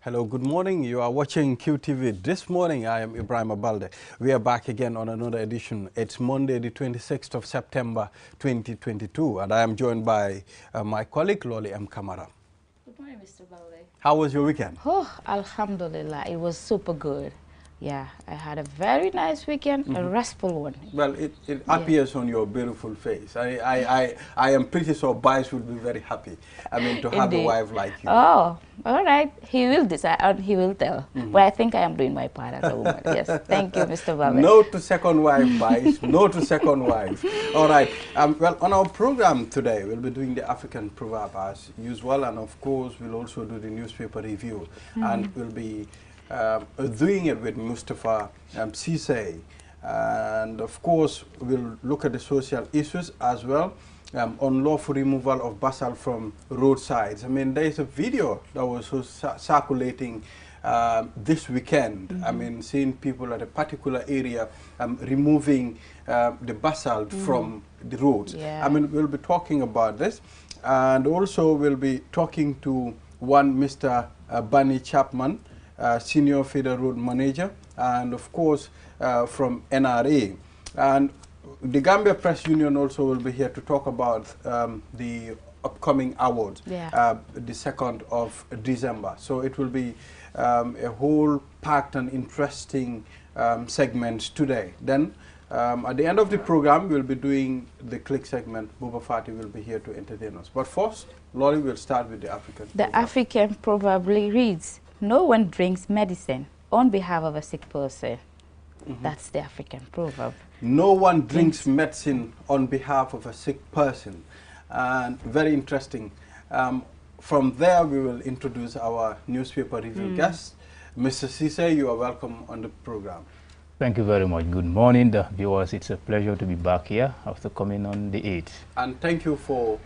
Hello, good morning. You are watching QTV. This morning, I am Ibrahim Abalde. We are back again on another edition. It's Monday, the 26th of September, 2022, and I am joined by my colleague, Loli M. Kamara. Good morning, Mr. Balde. How was your weekend? Oh, Alhamdulillah, it was super good. Yeah, I had a very nice weekend, a restful one. Well, it appears on your beautiful face. I am pretty sure Bice will be very happy. I mean, to have a wife like you. Oh, all right. He will decide and he will tell. But I think I am doing my part as a woman. Yes. Thank you, Mr. Balde. No to second wife, Bice. No to second wife. All right. Well, on our program today, we'll be doing the African proverb as usual. And of course, we'll also do the newspaper review. And we'll be doing it with Mustafa Cisse, and of course we'll look at the social issues as well, unlawful removal of basalt from roadsides. I mean, there is a video that was circulating this weekend. I mean, seeing people at a particular area removing the basalt from the roads. Yeah. I mean, we'll be talking about this, and also we'll be talking to one Mr. Bunny Chapman, Senior Federal Road Manager, and of course from NRA. And the Gambia Press Union also will be here to talk about the upcoming awards, the 2nd of December. So it will be a whole packed and interesting segment today. Then at the end of the program, we'll be doing the click segment. Buba Fati will be here to entertain us. But first, Lori will start with the African proverb. The African proverb reads, "No one drinks medicine on behalf of a sick person." That's the African proverb. No one drinks medicine on behalf of a sick person. And very interesting. From there, we will introduce our newspaper review guest. Mr. Cisse, you are welcome on the program. Thank you very much. Good morning, the viewers. It's a pleasure to be back here after coming on the 8th. And thank you for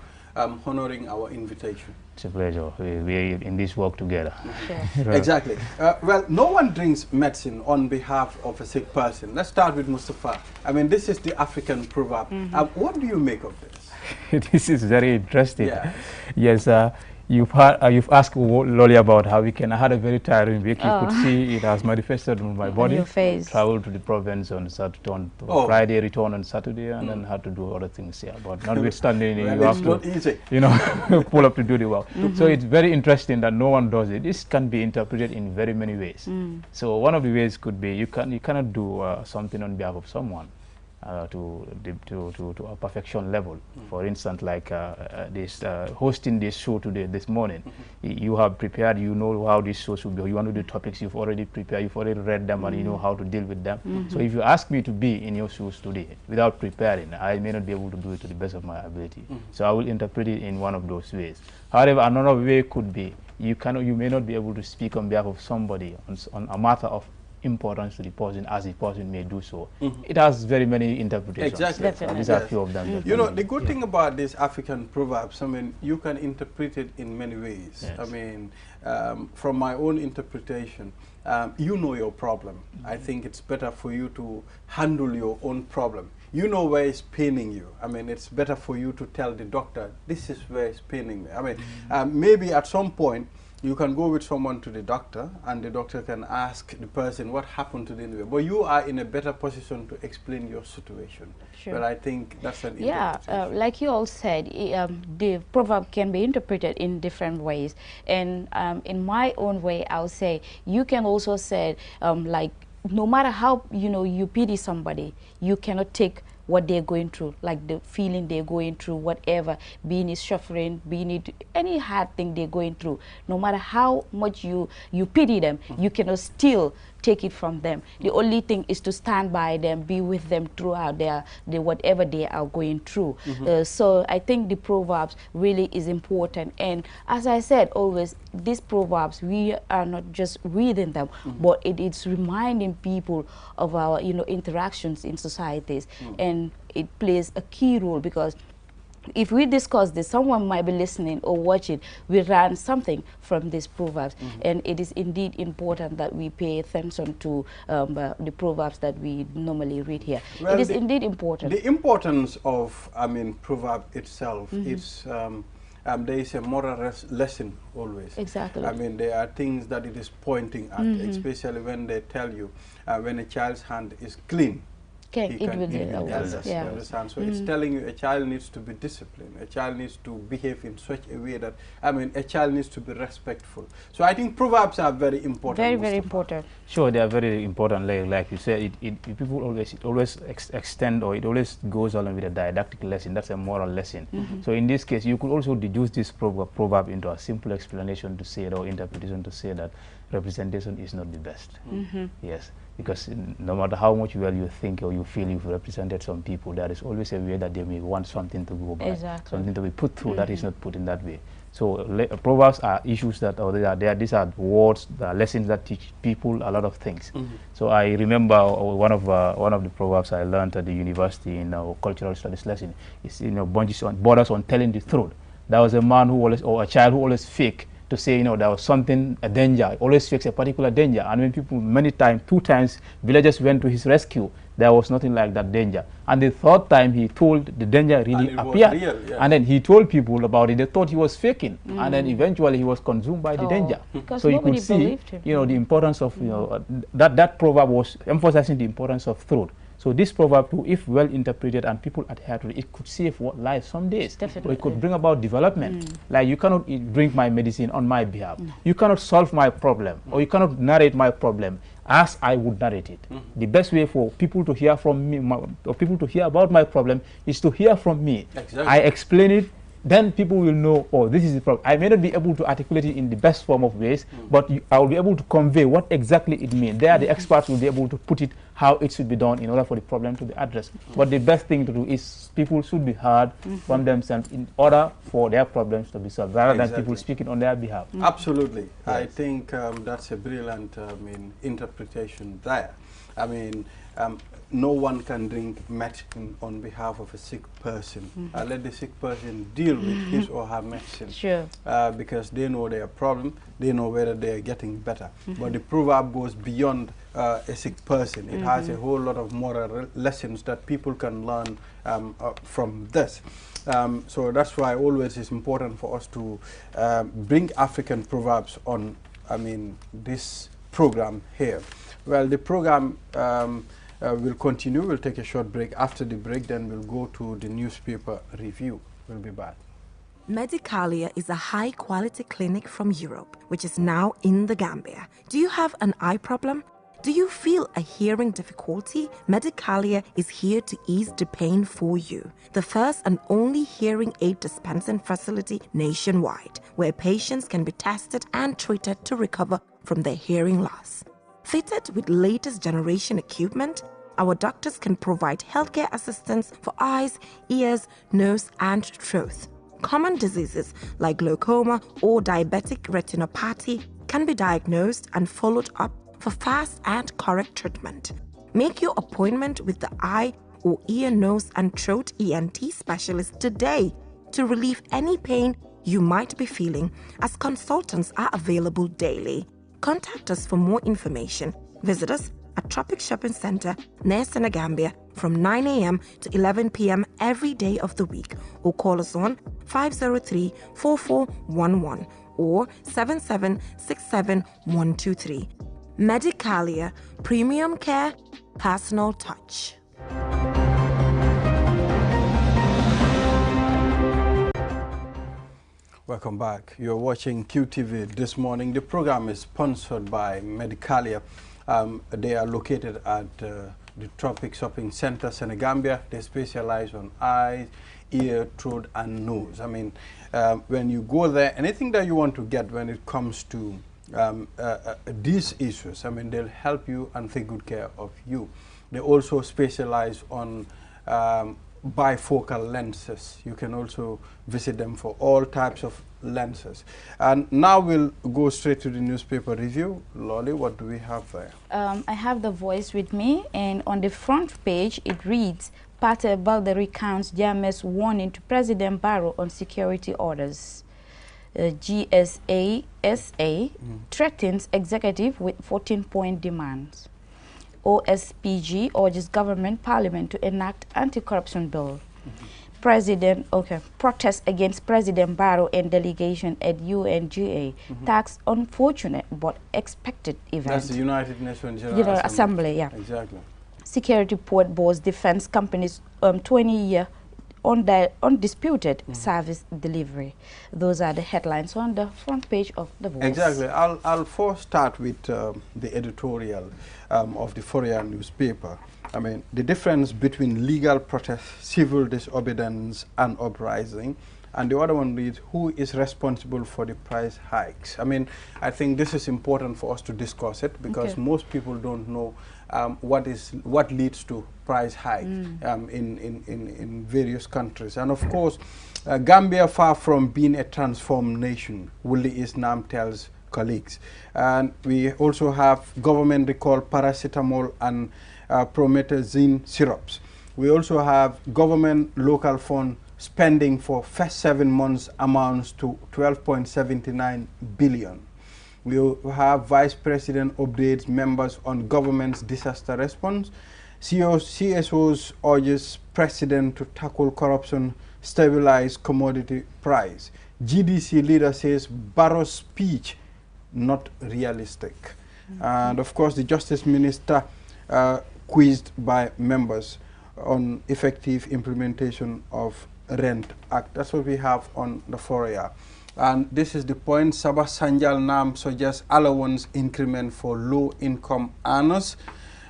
honoring our invitation. It's a pleasure. We're in this work together. Sure. Exactly. Well, no one drinks medicine on behalf of a sick person. Let's start with Mustafa. I mean, this is the African proverb. What do you make of this? This is very interesting. Yeah. Yes, you've asked Lolly about how I had a very tiring week. You could see it has manifested on my body. On your face. Traveled to the province on Saturday, on Friday, return on Saturday, and then had to do other things here. But notwithstanding, Well, you have not to, easy. you know, pull up to do the work. So it's very interesting that no one does it. This can be interpreted in very many ways. So one of the ways could be you cannot do something on behalf of someone to a perfection level. For instance, like hosting this show today, this morning, you have prepared, you know how this show should be, you want to do topics, you've already prepared, you've already read them, and you know how to deal with them. So if you ask me to be in your shoes today without preparing, I may not be able to do it to the best of my ability. So I will interpret it in one of those ways. However, another way could be you may not be able to speak on behalf of somebody on a matter of importance to the person as the person may do so. It has very many interpretations. Exactly. These are a few of them. You know, the good thing about these African proverbs, I mean, you can interpret it in many ways. Yes. I mean, from my own interpretation, you know your problem. I think it's better for you to handle your own problem. You know where it's paining you. I mean, it's better for you to tell the doctor, this is where it's paining me. I mean, maybe at some point, you can go with someone to the doctor, and the doctor can ask the person what happened to the individual. But you are in a better position to explain your situation. Sure. Well, I think that's an Yeah, interpretation. like you all said, the proverb can be interpreted in different ways. And in my own way, I'll say you can also say, like, no matter how, you pity somebody, you cannot take what they're going through, like the feeling they're going through, whatever, being it suffering, being it any hard thing they're going through, no matter how much you pity them, you cannot still take it from them. The only thing is to stand by them, be with them throughout their whatever they are going through. So I think the proverbs really is important. And as I said, always, these proverbs, we are not just reading them, but it is reminding people of our interactions in societies. And it plays a key role, because if we discuss this, someone might be listening or watching, we learn something from these proverbs. And it is indeed important that we pay attention to the proverbs that we normally read here. Well, it is indeed important. The importance of, proverb itself is there is a moral lesson always. Exactly. I mean, there are things that it is pointing at, especially when they tell you when a child's hand is clean, Okay, he can eat with elders. You understand? So it's telling you a child needs to be disciplined. A child needs to behave in such a way that, I mean, a child needs to be respectful. So I think proverbs are very important. Very, very important. Sure, they are very important. Like you said, people always extend, or it always goes along with a didactic lesson. That's a moral lesson. So in this case, you could also deduce this proverb into a simple explanation to say it, or interpretation to say that representation is not the best. Yes. Because no matter how much well you think or you feel you've represented some people, there is always a way that they may want something to go by, something to be put through that is not put in that way. So proverbs are issues that, or these are words, lessons that teach people a lot of things. So I remember one of the proverbs I learned at the university in our cultural studies lesson is, borders on telling the truth. There was a man who always, or a child who always fake to say, there was something, a danger, always fix a particular danger. And when people, two times, villagers went to his rescue, there was nothing like that danger. And the third time, he told the danger really appeared. Real, yes. And then he told people about it. They thought he was faking. And then eventually, he was consumed by the danger. So you could see, the importance of, that proverb was emphasizing the importance of truth. So this proverb too, if well interpreted and people adhere to it, it could save lives some days. Definitely. Or it could bring about development. Like, you cannot drink my medicine on my behalf. You cannot solve my problem, or you cannot narrate my problem as I would narrate it. The best way for people to hear from me, or people to hear about my problem, is to hear from me. Exactly. I explain it. Then people will know, oh, this is the problem. I may not be able to articulate it in the best form of ways, but I will be able to convey what exactly it means. There, the experts will be able to put it how it should be done in order for the problem to be addressed. But the best thing to do is people should be heard from themselves in order for their problems to be solved, rather than people speaking on their behalf. Absolutely. Yes. I think that's a brilliant interpretation there. I mean, no one can drink medicine on behalf of a sick person. Let the sick person deal with his or her medicine. Sure. Because they know their problem, they know whether they are getting better. But the proverb goes beyond a sick person. It has a whole lot of moral lessons that people can learn from this. So that's why always it's important for us to bring African proverbs on, this program here. Well, the program will continue. We'll take a short break. After the break, then we'll go to the newspaper review. We'll be back. Medicalia is a high-quality clinic from Europe, which is now in the Gambia. Do you have an eye problem? Do you feel a hearing difficulty? Medicalia is here to ease the pain for you. The first and only hearing aid dispensing facility nationwide, where patients can be tested and treated to recover from their hearing loss. Fitted with latest generation equipment, our doctors can provide healthcare assistance for eyes, ears, nose, and throat. Common diseases like glaucoma or diabetic retinopathy can be diagnosed and followed up for fast and correct treatment. Make your appointment with the eye or ear, nose, and throat ENT specialist today to relieve any pain you might be feeling, as consultants are available daily. Contact us for more information. Visit us at Tropic Shopping Center near Senegambia from 9 a.m. to 11 p.m. every day of the week, or call us on 503-4411 or 7767-123. Medicalia, premium care, personal touch. Welcome back. You're watching QTV this morning. The program is sponsored by Medicalia. They are located at the Tropic Shopping Center, Senegambia. They specialize on eyes, ear, throat, and nose. When you go there, anything that you want to get when it comes to these issues, they'll help you and take good care of you. They also specialize on bifocal lenses. You can also visit them for all types of lenses. And now we'll go straight to the newspaper review. Lolly, what do we have there? I have The Voice with me, and on the front page it reads, Pate Balde recounts Jammeh's warning to President Barrow on security orders. GSASA threatens executive with 14-point demands. OSPG urges government parliament to enact anti-corruption bill. protest against President Barrow and delegation at UNGA. Tax unfortunate but expected event. That's the United Nations General Assembly, yeah. Exactly. Security port boards defense companies 20-year undisputed service delivery. Those are the headlines on the front page of the Voice. Exactly. I'll first start with the editorial of the Fourier newspaper. I mean, the difference between legal protest, civil disobedience, and uprising. And the other one reads, who is responsible for the price hikes? I mean, I think this is important for us to discuss it because most people don't know what leads to price hike in various countries. And of course, Gambia, far from being a transformed nation, Wuli Islam tells colleagues. And we also have government recall paracetamol and promethazine syrups. We also have government local fund spending for first 7 months amounts to 12.79 billion. We have Vice President updates members on government's disaster response. CSOs urges President to tackle corruption, stabilize commodity price. GDC leader says Barrow's speech not realistic. And of course, the Justice Minister quizzed by members on effective implementation of Rent Act. That's what we have on the Fourier. And this is the point. Sabah Sanjal Nam suggests allowance increment for low-income earners.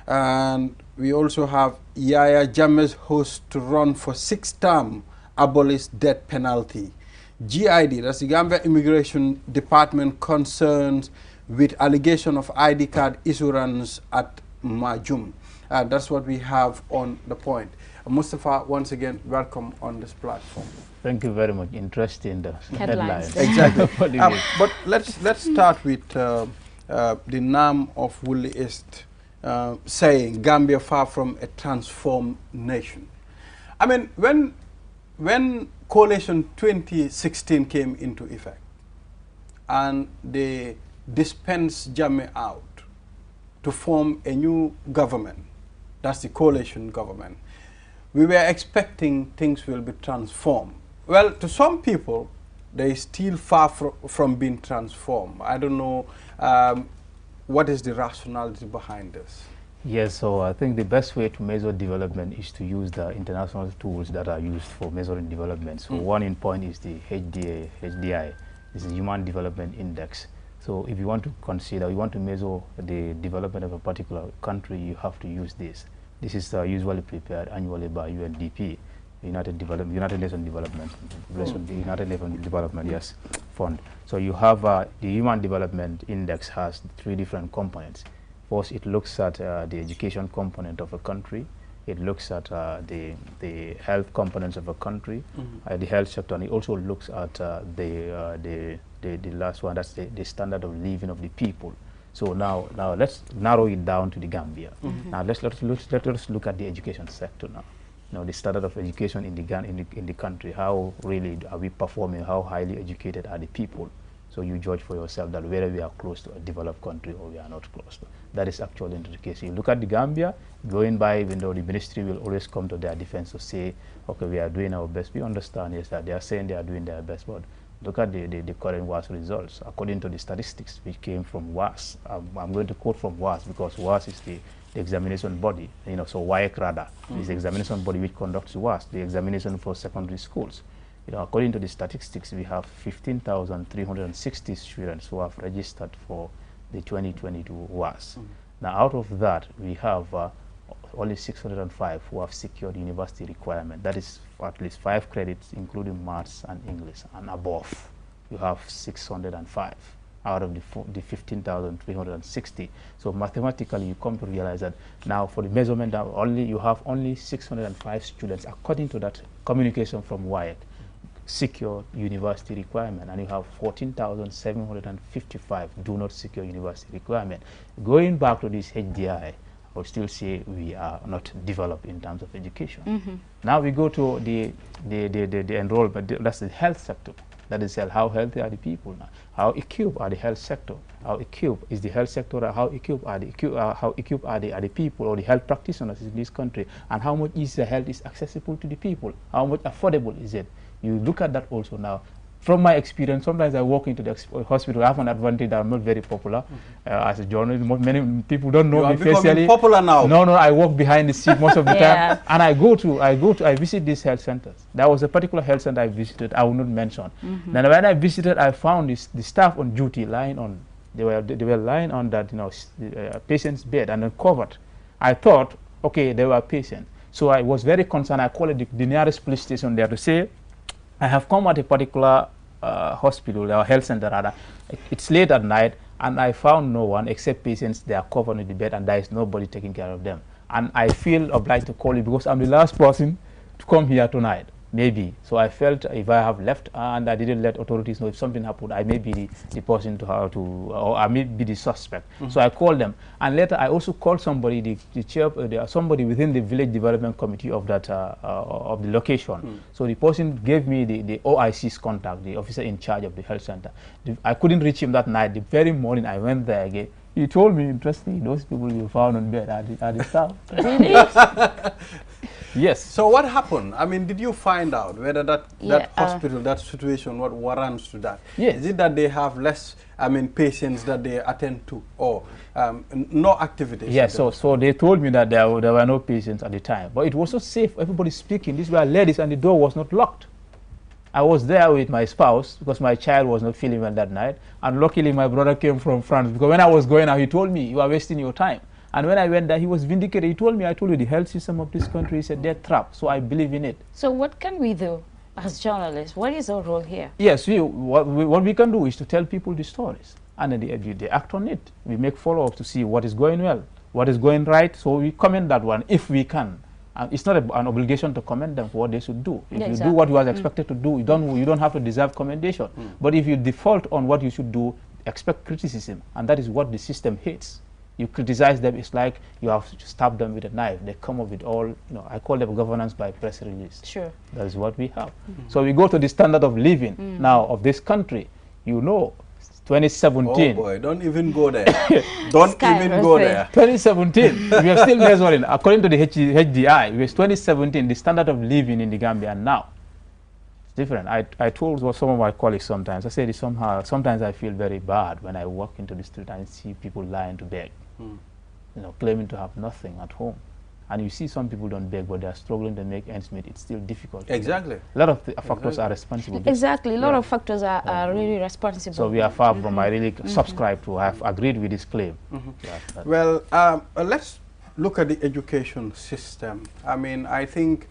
And we also have Yaya Jammeh's host to run for 6th term, abolish death penalty. GID, that's the Gambia Immigration Department, concerns with allegation of ID card issuance at Majum. That's what we have on the point. Mustafa, once again, welcome on this platform. Thank you very much. Interesting headlines. Exactly. But let's start with the NAM of Wuli East saying Gambia far from a transformed nation. I mean, when Coalition 2016 came into effect and they dispensed Jammeh out to form a new government, that's the coalition government, we were expecting things will be transformed. Well, to some people, they still far from being transformed. I don't know what is the rationality behind this. Yes, so I think the best way to measure development is to use the international tools that are used for measuring development. So one in point is the HDI, this is Human Development Index. So if you want to consider, you want to measure the development of a particular country, you have to use this. This is usually prepared annually by UNDP, United Nations Development, United Nations Development, yes, Fund. So you have the Human Development Index has 3 different components. First, it looks at the education component of a country. It looks at the health components of a country, the health sector, and it also looks at the last one, that's the standard of living of the people. So now let's narrow it down to the Gambia. Now let's look at the education sector now. Now the standard of education in the country, how really are we performing, how highly educated are the people? So you judge for yourself that whether we are close to a developed country or we are not close to. That is actually the case. You look at the Gambia, going by, even though the ministry will always come to their defense to say, okay, we are doing our best. We understand, yes, that they are saying they are doing their best, but look at the current WAS results. According to the statistics which came from WAS, I'm going to quote from WAS because WAS is the examination body, so WAEC rather, is the examination body which conducts WAS, the examination for secondary schools. According to the statistics, we have 15,360 students who have registered for the 2022 WAS. Now, out of that, we have only 605 who have secured university requirement. That is for at least 5 credits, including maths and English, and above. You have 605 out of the 15,360. So mathematically, you come to realize that now for the measurement, you have only 605 students, according to that communication from WAEC, secure university requirement, and you have 14,755 do not secure university requirement. Going back to this HDI, I would still say we are not developed in terms of education. Now we go to the enrollment, that's the health sector. That is how healthy are the people now? How equipped are the health sector? How equipped is the health sector? How equipped are the people or the health practitioners in this country? And how much is the health is accessible to the people? How much affordable is it? You look at that also now. From my experience, sometimes I walk into the hospital. I have an advantage that I'm not very popular as a journalist. Many people don't know me facially. Popular now. No, I walk behind the seat most of the time, and I visit these health centers. There was a particular health center I visited. I will not mention. Then when I visited, I found the staff on duty lying on. They were lying on that patient's bed and uncovered. I thought, okay, they were patients. So I was very concerned. I called the nearest police station there to say, I have come at a particular hospital or health center rather. It's late at night and I found no one except patients. They are covered in the bed and there is nobody taking care of them. And I feel obliged to call you because I'm the last person to come here tonight. Maybe. So I felt if I have left and I didn't let authorities know if something happened, I may be the person or I may be the suspect. So I called them. And later I also called somebody, somebody within the village development committee of that of the location. So the person gave me the OIC's contact, the officer in charge of the health center. I couldn't reach him that night. The very morning I went there again. He told me, interestingly, those people you found on bed are the staff. Yes. So what happened? I mean, did you find out whether that hospital, that situation, what warrants to that? Yes. Is it that they have less, patients that they attend to, or no activities? Yes. So they told me that there were no patients at the time, but it was so safe. Everybody speaking. These were ladies, and the door was not locked. I was there with my spouse because my child was not feeling well that night, and luckily my brother came from France because when I was going out, he told me, "You are wasting your time." And when I went there, he was vindicated. He told me, I told you the health system of this country is a death trap, so I believe in it. So what can we do as journalists? What is our role here? Yes, what we can do is to tell people the stories, and then they act on it. We make follow-up to see what is going well, what is going right, so we comment that one if we can. And it's not an obligation to commend them for what they should do. If you do what you are expected to do, you don't have to deserve commendation. But if you default on what you should do, expect criticism, and that is what the system hates. You criticize them, it's like you have to stab them with a knife. They come up with all, I call them governance by press release. Sure. That is what we have. So we go to the standard of living now of this country. 2017. Oh boy, don't even go there. Don't even go there. 2017, we are still measuring. According to the HDI, it was 2017, the standard of living in the Gambia now. It's different. I told some of my colleagues sometimes, I said sometimes I feel very bad when I walk into the street and see people lying to beg. Claiming to have nothing at home. And you see some people don't beg, but they are struggling to make ends meet. It's still difficult. Exactly. A lot of factors are responsible. Exactly. A lot of factors are really responsible. So we are far from, I really subscribe to, I have agreed with this claim. Well, let's look at the education system. I think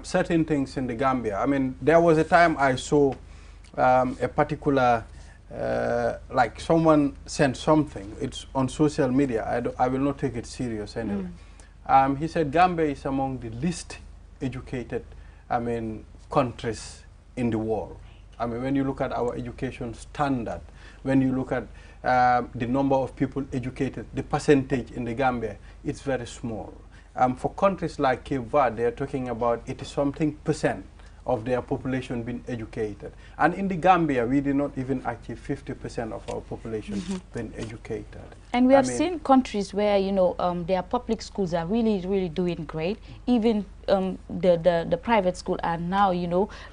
certain things in the Gambia. There was a time I saw a particular like someone sent something, it's on social media, I will not take it serious anyway. He said Gambia is among the least educated countries in the world. When you look at our education standard, when you look at the number of people educated, the percentage in the Gambia, it's very small. For countries like Cape Verde, they're talking about 80-something% of their population being educated. And in the Gambia, we did not even achieve 50% of our population being educated. And we have seen countries where, their public schools are really doing great. Even the private schools are now,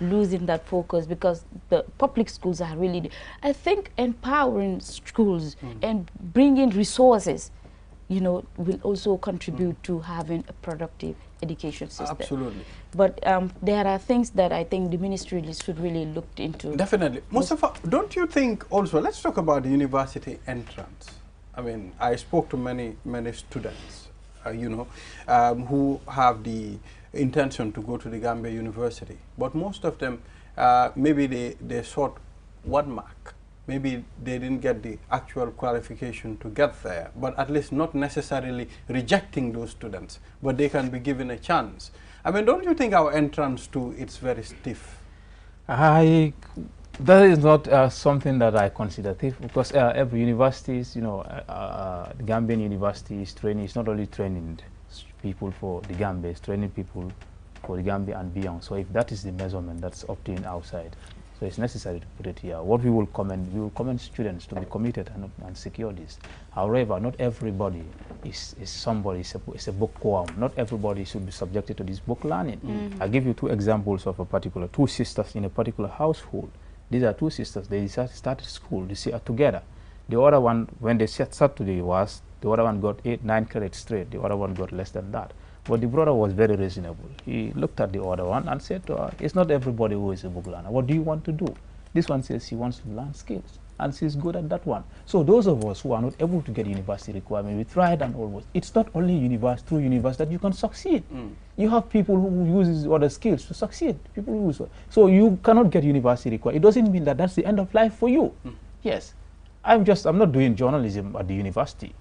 losing that focus because the public schools are really, I think empowering schools and bringing resources, will also contribute to having a productive education system. Absolutely. But there are things that I think the ministry should really look into. Definitely. Mustafa, don't you think also, let's talk about the university entrance. I spoke to many students, who have the intention to go to the Gambia University. But most of them, maybe they sought 1 mark. Maybe they didn't get the actual qualification to get there, but at least not necessarily rejecting those students, but they can be given a chance. Don't you think our entrance to it's very stiff? That is not something that I consider stiff, because every university, the Gambian university is training. It's not only training people for the Gambia, it's training people for the Gambia and beyond. So if that is the measurement, that's obtained outside. So it's necessary to put it here. What we will commend students to be committed and secure this. However, not everybody is a bookworm. Not everybody should be subjected to this book learning. I'll give you two examples of two sisters in a particular household. These are two sisters. They started school. They are together. The other one, when they sat to the other one got 8, 9 credits straight. The other one got less than that. But the brother was very reasonable. He looked at the other one and said to her, it's not everybody who is a book learner. What do you want to do? This one says she wants to learn skills, and she's good at that one. So those of us who are not able to get university requirement, we tried and almost. It's not only through university that you can succeed. You have people who use other skills to succeed. People who use so you cannot get university requirement. It doesn't mean that that's the end of life for you. Yes, I'm not doing journalism at the university.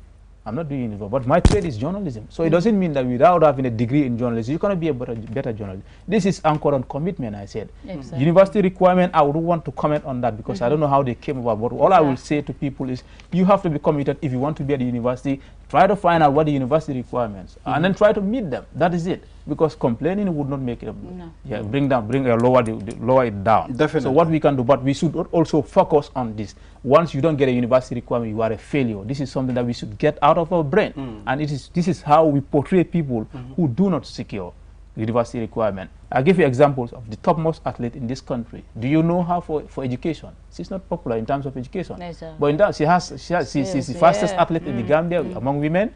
I'm not doing it, but my trade is journalism. So it doesn't mean that without having a degree in journalism, you cannot be a better journalist. This is anchored on commitment, I said. Exactly. University requirement, I would want to comment on that because I don't know how they came about. But all I will say to people is you have to be committed if you want to be at the university. Try to find out what the university requirements and then try to meet them. That is it. Because complaining would not make it. Lower it down. Definitely. So what we can do, but we should also focus on this. Once you don't get a university requirement, you are a failure. This is something that we should get out of our brain. And this is how we portray people who do not secure university requirement. I'll give you examples of the topmost athlete in this country. Do you know her for education? She's not popular in terms of education. No, but in that, she's the fastest athlete in the Gambia among women,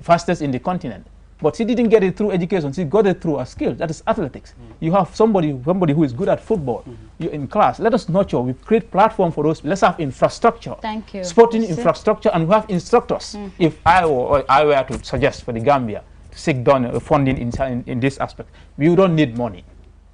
fastest in the continent. But she didn't get it through education. She got it through a skill. That is athletics. You have somebody who is good at football. You're in class. Let us nurture. We create platform for those. Let's have infrastructure. Thank you. Sporting infrastructure, and we have instructors. If I were to suggest for the Gambia to seek funding in this aspect, we don't need money.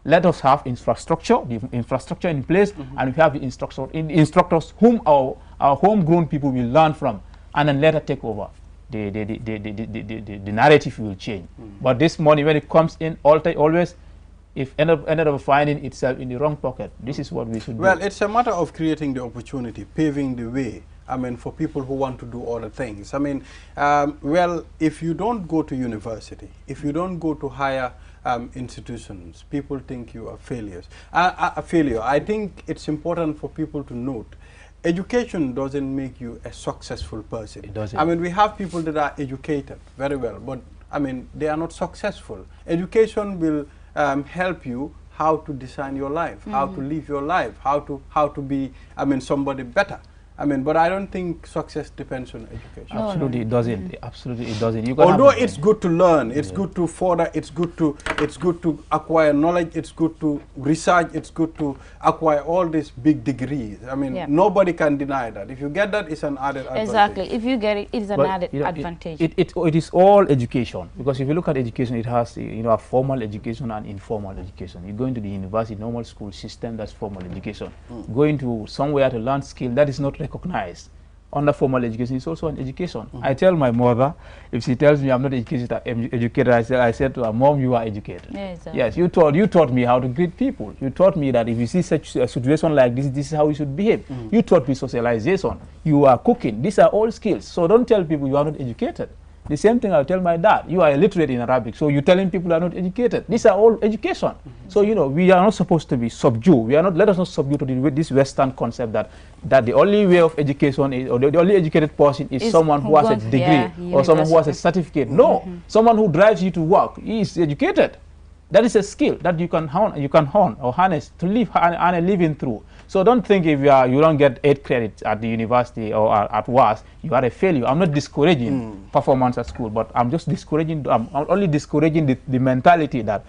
Let us have infrastructure, the infrastructure in place, and we have the instructors whom our homegrown people will learn from, and then let us take over. The narrative will change. But this money, when it comes in, always, if ended up finding itself in the wrong pocket, this is what we should do. Well, it's a matter of creating the opportunity, paving the way. I mean, for people who want to do other things. I mean, well, if you don't go to university, if you don't go to higher institutions, people think you are failures. A failure. I think it's important for people to note education doesn't make you a successful person. It doesn't. I mean, we have people that are educated very well, but I mean, they are not successful. Education will help you how to design your life, how to live your life, how to be, I mean, somebody better. I mean, but I don't think success depends on education. Absolutely, it doesn't. Absolutely, it doesn't. You Although it's good to learn, it's good to further, it's good to acquire knowledge, it's good to research, it's good to acquire all these big degrees. I mean, nobody can deny that. If you get that, it's an added advantage. Exactly. If you get it, it's an added advantage. It is all education, because if you look at education, it has a formal education and informal education. You go into the university, normal school system, that's formal education. Going to somewhere to learn skill, that is not recognized. Under formal education is also an education. I tell my mother, if she tells me I'm not educated, I said to her, Mom, you are educated. Yes, you taught me how to greet people. You taught me that if you see such a situation like this, this is how you should behave. You taught me socialization. You are cooking. These are all skills. So don't tell people you are not educated. The same thing I'll tell my dad. You are illiterate in Arabic, so you're telling people are not educated. These are all education. So, we are not supposed to be subdued. Let us not subdue to this Western concept that the only way of education is, or the only educated person is someone who has a degree or someone who has a certificate. No, someone who drives you to work is educated. That is a skill that you can hone or harness to live and a living through. So don't think if you don't get 8 credits at the university or at WAS, you are a failure. I'm not discouraging performance at school, but I'm just discouraging. I'm only discouraging the mentality that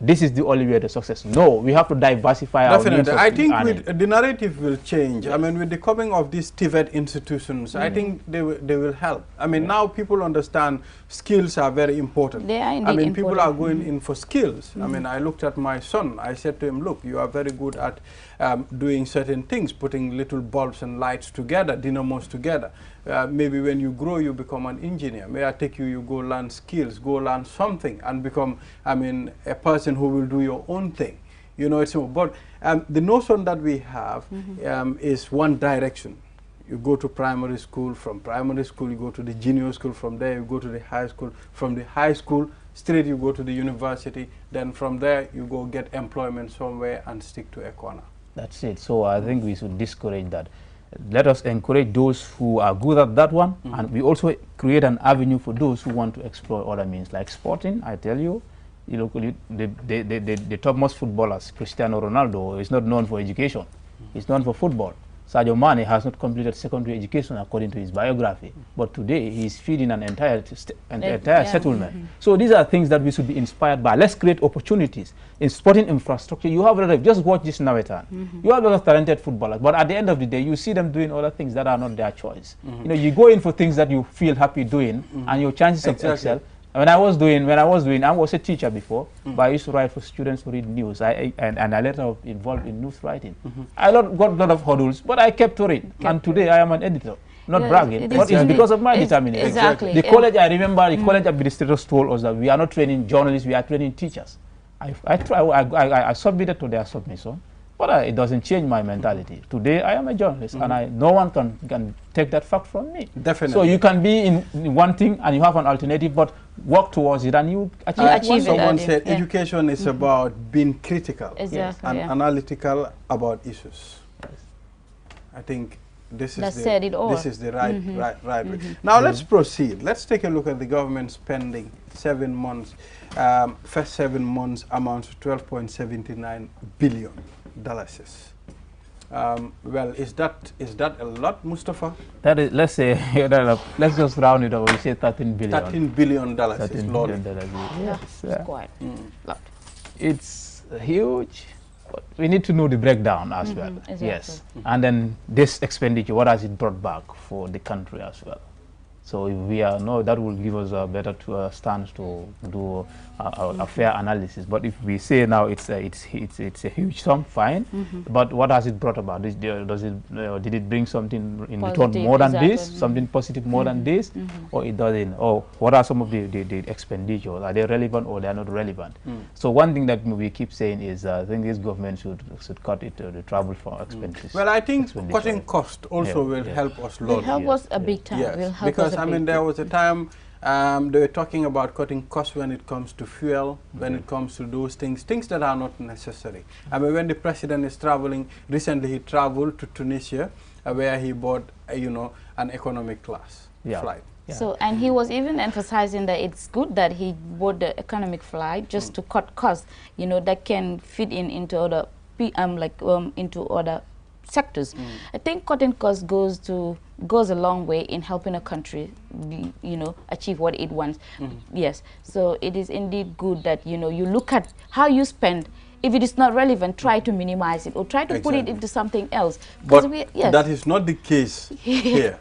this is the only way to success. No, we have to diversify. Definitely, I think the narrative will change. I mean, with the coming of these TVET institutions, I think they will help. I mean, now people understand skills are very important. They are indeed I mean, important. people are going in for skills. I mean, I looked at my son. I said to him, look, you are very good at doing certain things, putting little bulbs and lights together, dynamos together. Maybe when you grow, you become an engineer. May I take you, you go learn skills, go learn something and become, I mean, a person who will do your own thing. But the notion that we have is one direction. You go to primary school, from primary school you go to the junior school, from there you go to the high school, from the high school straight you go to the university, then from there you go get employment somewhere and stick to a corner. That's it. So I think we should discourage that. Let us encourage those who are good at that one, and we also create an avenue for those who want to explore other means, like sporting. I tell you, the topmost footballers, Cristiano Ronaldo, is not known for education. He's known for football. Sadio Mane has not completed secondary education according to his biography, but today he's feeding an entire settlement. So these are things that we should be inspired by. Let's create opportunities in sporting infrastructure. You have a lot of, just watch this Nawetan. You have a lot of talented footballers, but at the end of the day, you see them doing other things that are not their choice. You know, you go in for things that you feel happy doing, and your chances of excel. When I was a teacher before, but I used to write for students who read news. And I later involved in news writing. I got a lot of hurdles, but I kept to read. And today I am an editor. Not bragging, but it's because of my determination. Exactly. The college, I remember, the college administrators told us that we are not training journalists, we are training teachers. I submitted to their submission, but it doesn't change my mentality. Today I am a journalist, and no one can take that fact from me. Definitely. So you can be in one thing and you have an alternative, but work towards it and you achieve it. Someone said education is about being critical and analytical about issues. I think this is the right way. Now let's proceed. Let's take a look at the government spending 7 months. First 7 months amounts to $12.79 billion. Well, is that a lot, Mustafa? That is, let's say, let's just round it up. We say $13 billion. $13 billion is lot. Yes, it's quite a lot. It's huge. But we need to know the breakdown as well. Exactly. Yes, and then this expenditure, what has it brought back for the country as well? So if we that will give us a better stance to do a fair analysis. But if we say now it's a huge sum, fine. But what has it brought about? Did it bring something in return more than this? Something positive more than this? Or it doesn't? Or what are some of the expenditures? Are they relevant or they are not relevant? So one thing that we keep saying is I think this government should cut it the travel for expenses. Well, I think cutting cost also will help us a lot. Will help us a big time. Yes, will help because us I mean there was a time they were talking about cutting costs when it comes to fuel, when it comes to those things that are not necessary. I mean, when the president is traveling, recently he traveled to Tunisia, where he bought, an economic class flight. Yeah. So, and he was even emphasizing that it's good that he bought the economic flight just to cut costs, that can fit into other, into other sectors. I think cutting costs goes a long way in helping a country, achieve what it wants. Yes, so it is indeed good that you look at how you spend. If it is not relevant, try to minimize it or try to put it into something else. But that is not the case here.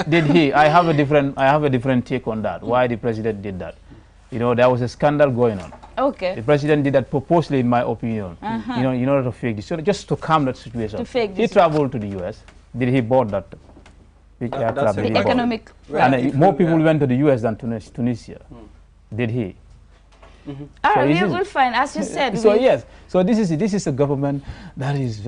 Did he? I have a different take on that. Why the president did that? There was a scandal going on. Okay. The president did that purposely, in my opinion. In order to fake this, just to calm that situation. He traveled to the U.S. Did he bought that? The economic. And more people went to the U.S. than Tunisia. Did he? We will find, as you said. So yes, so this is a government that is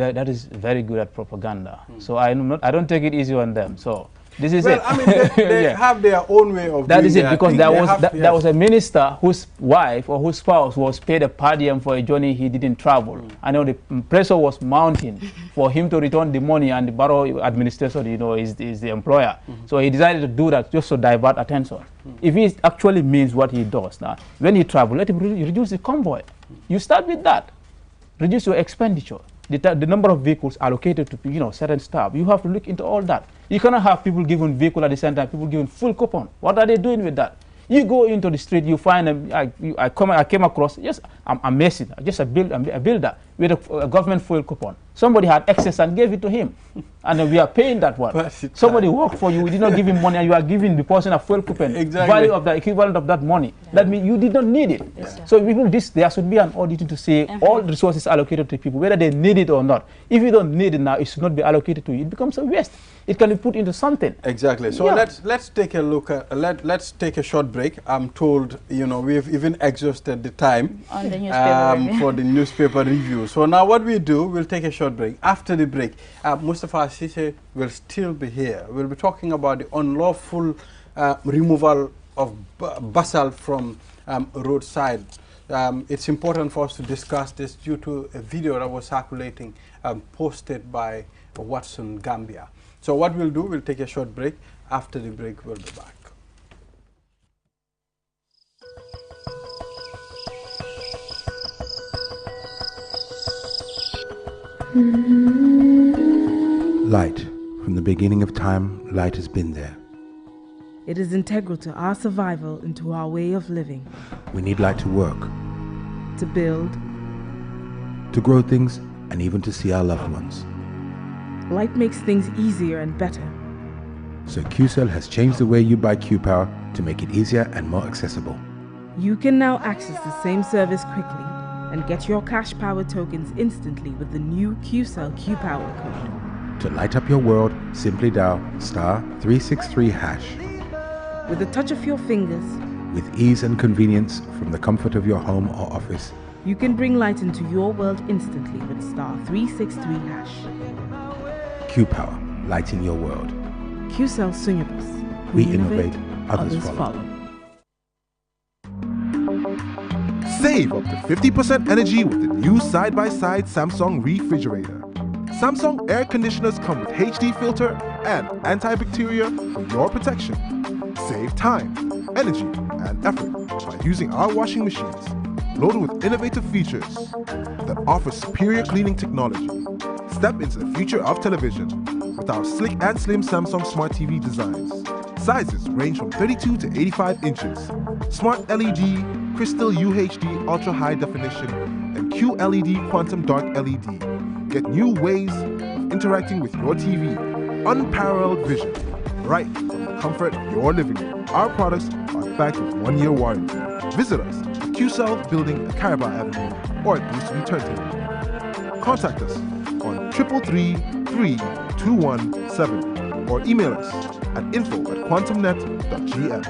very good at propaganda. So I don't take it easy on them. So this is it. I mean, they have their own way of that doing is it, because there was a minister whose wife or whose spouse was paid a per diem for a journey he didn't travel. I know the pressure was mounting for him to return the money, and the borough administrator, is the employer. So he decided to do that just to divert attention. If he actually means what he does now, when he travels, let him reduce the convoy. You start with that. Reduce your expenditure. The number of vehicles allocated to certain staff. You have to look into all that. You cannot have people given vehicle at the same time, people given full coupon. What are they doing with that? You go into the street, you find I came across amazing, just a builder with a government fuel coupon. Somebody had excess and gave it to him, and we are paying that one. Somebody worked for you, we did not give him money, and you are giving the person a fuel coupon, value of the equivalent of that money. That means you did not need it. So people, there should be an audit to say all resources allocated to people, whether they need it or not. If you don't need it now, it should not be allocated to you. It becomes a waste. It can be put into something. Exactly. So let's take a look at let's take a short break. I'm told we've even exhausted the time on the newspaper for the newspaper review. So now what we do, we'll take a short break. After the break, Mustafa Sise will still be here. We'll be talking about the unlawful removal of basalt from roadside. it's important for us to discuss this due to a video that was circulating, posted by Watson Gambia. So what we'll do, we'll take a short break. After the break, we'll be back. Light. From the beginning of time, light has been there. It is integral to our survival and to our way of living. We need light to work, To build, to grow things, and even to see our loved ones. light makes things easier and better. So QCell has changed the way you buy Q-Power to make it easier and more accessible. You can now access the same service quickly and get your cash power tokens instantly with the new QCell Q-Power code. To light up your world, simply dial *363#. With a touch of your fingers, With ease and convenience from the comfort of your home or office, you can bring light into your world instantly with *363#. Q-Power, lighting your world. QCell Sunyabus. We innovate, others follow. Save up to 50% energy with the new side-by-side Samsung refrigerator. Samsung air conditioners come with HD filter and antibacterial for your protection. Save time, energy, and effort by using our washing machines, loaded with innovative features that offer superior cleaning technology. Step into the future of television with our slick and slim Samsung Smart TV designs. Sizes range from 32 to 85 inches. Smart LED, Crystal UHD Ultra High Definition, and QLED Quantum Dark LED. Get new ways of interacting with your TV. Unparalleled vision, right from the comfort of your living room. Our products are backed with 1-year warranty. Visit us at QCell Building at Caraba Avenue or at Boost Turntable. Contact us on 333-3217 or email us at info@quantumnet.gm.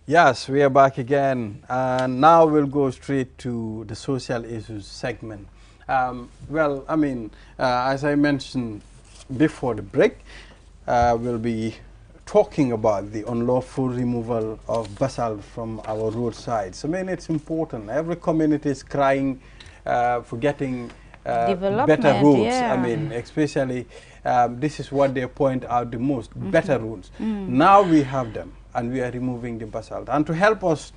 Yes, we are back again, and now we'll go straight to the social issues segment. Well, I mean, as I mentioned before the break, we'll be talking about the unlawful removal of basalt from our roadsides. I mean, it's important. Every community is crying for getting better roads. Yeah. I mean, especially this is what they point out the most, better roads. Now we have them, and we are removing the basalt. And to help us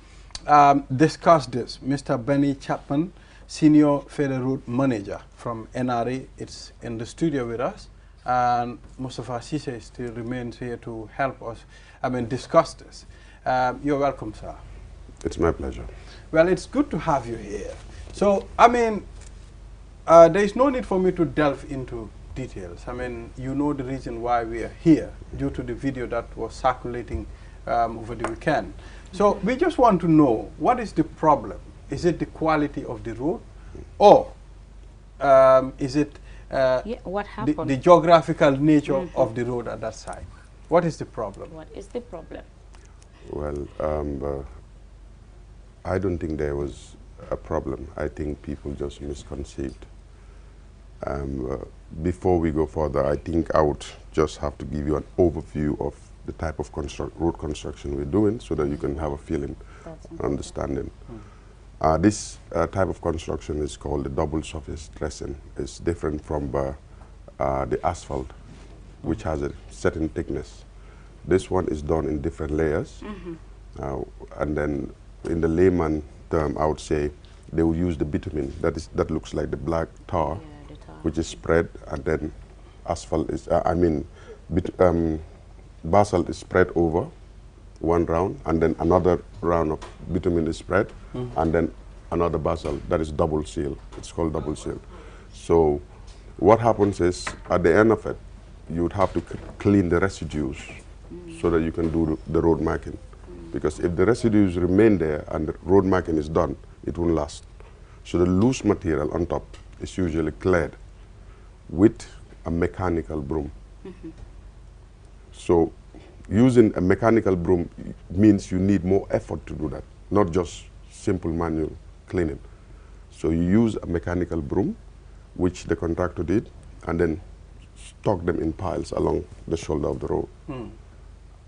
discuss this, Mr. Benny Chapman, Senior Federal Road Manager from NRA, is in the studio with us. And Mustafa Sise still remains here to help us, I mean, discuss this. You're welcome, sir. It's my pleasure. Well, it's good to have you here. So, I mean, there is no need for me to delve into details. I mean, you know the reason why we are here, due to the video that was circulating over the weekend. So, we just want to know, what is the problem? Is it the quality of the road? Or is it what happened? the geographical nature of the road at that side? What is the problem? What is the problem? Well, I don't think there was a problem. I think people just misconceived. Before we go further, I think I would just have to give you an overview of the type of road construction we're doing so that you can have a feeling, understanding. This type of construction is called the double surface dressing. It's different from the asphalt, which has a certain thickness. This one is done in different layers. And then in the layman term, I would say they will use the bitumen. That looks like the black tar, which is spread, and then asphalt is, basalt is spread over one round, and then another round of bitumen is spread, and then another basalt. That is double seal. It's called double seal. So what happens is, at the end of it, you would have to clean the residues so that you can do the road marking. Because if the residues remain there and the road marking is done, it won't last. So the loose material on top is usually cleared with a mechanical broom. So using a mechanical broom means you need more effort to do that, not just simple manual cleaning. So you use a mechanical broom, which the contractor did, and then stock them in piles along the shoulder of the road.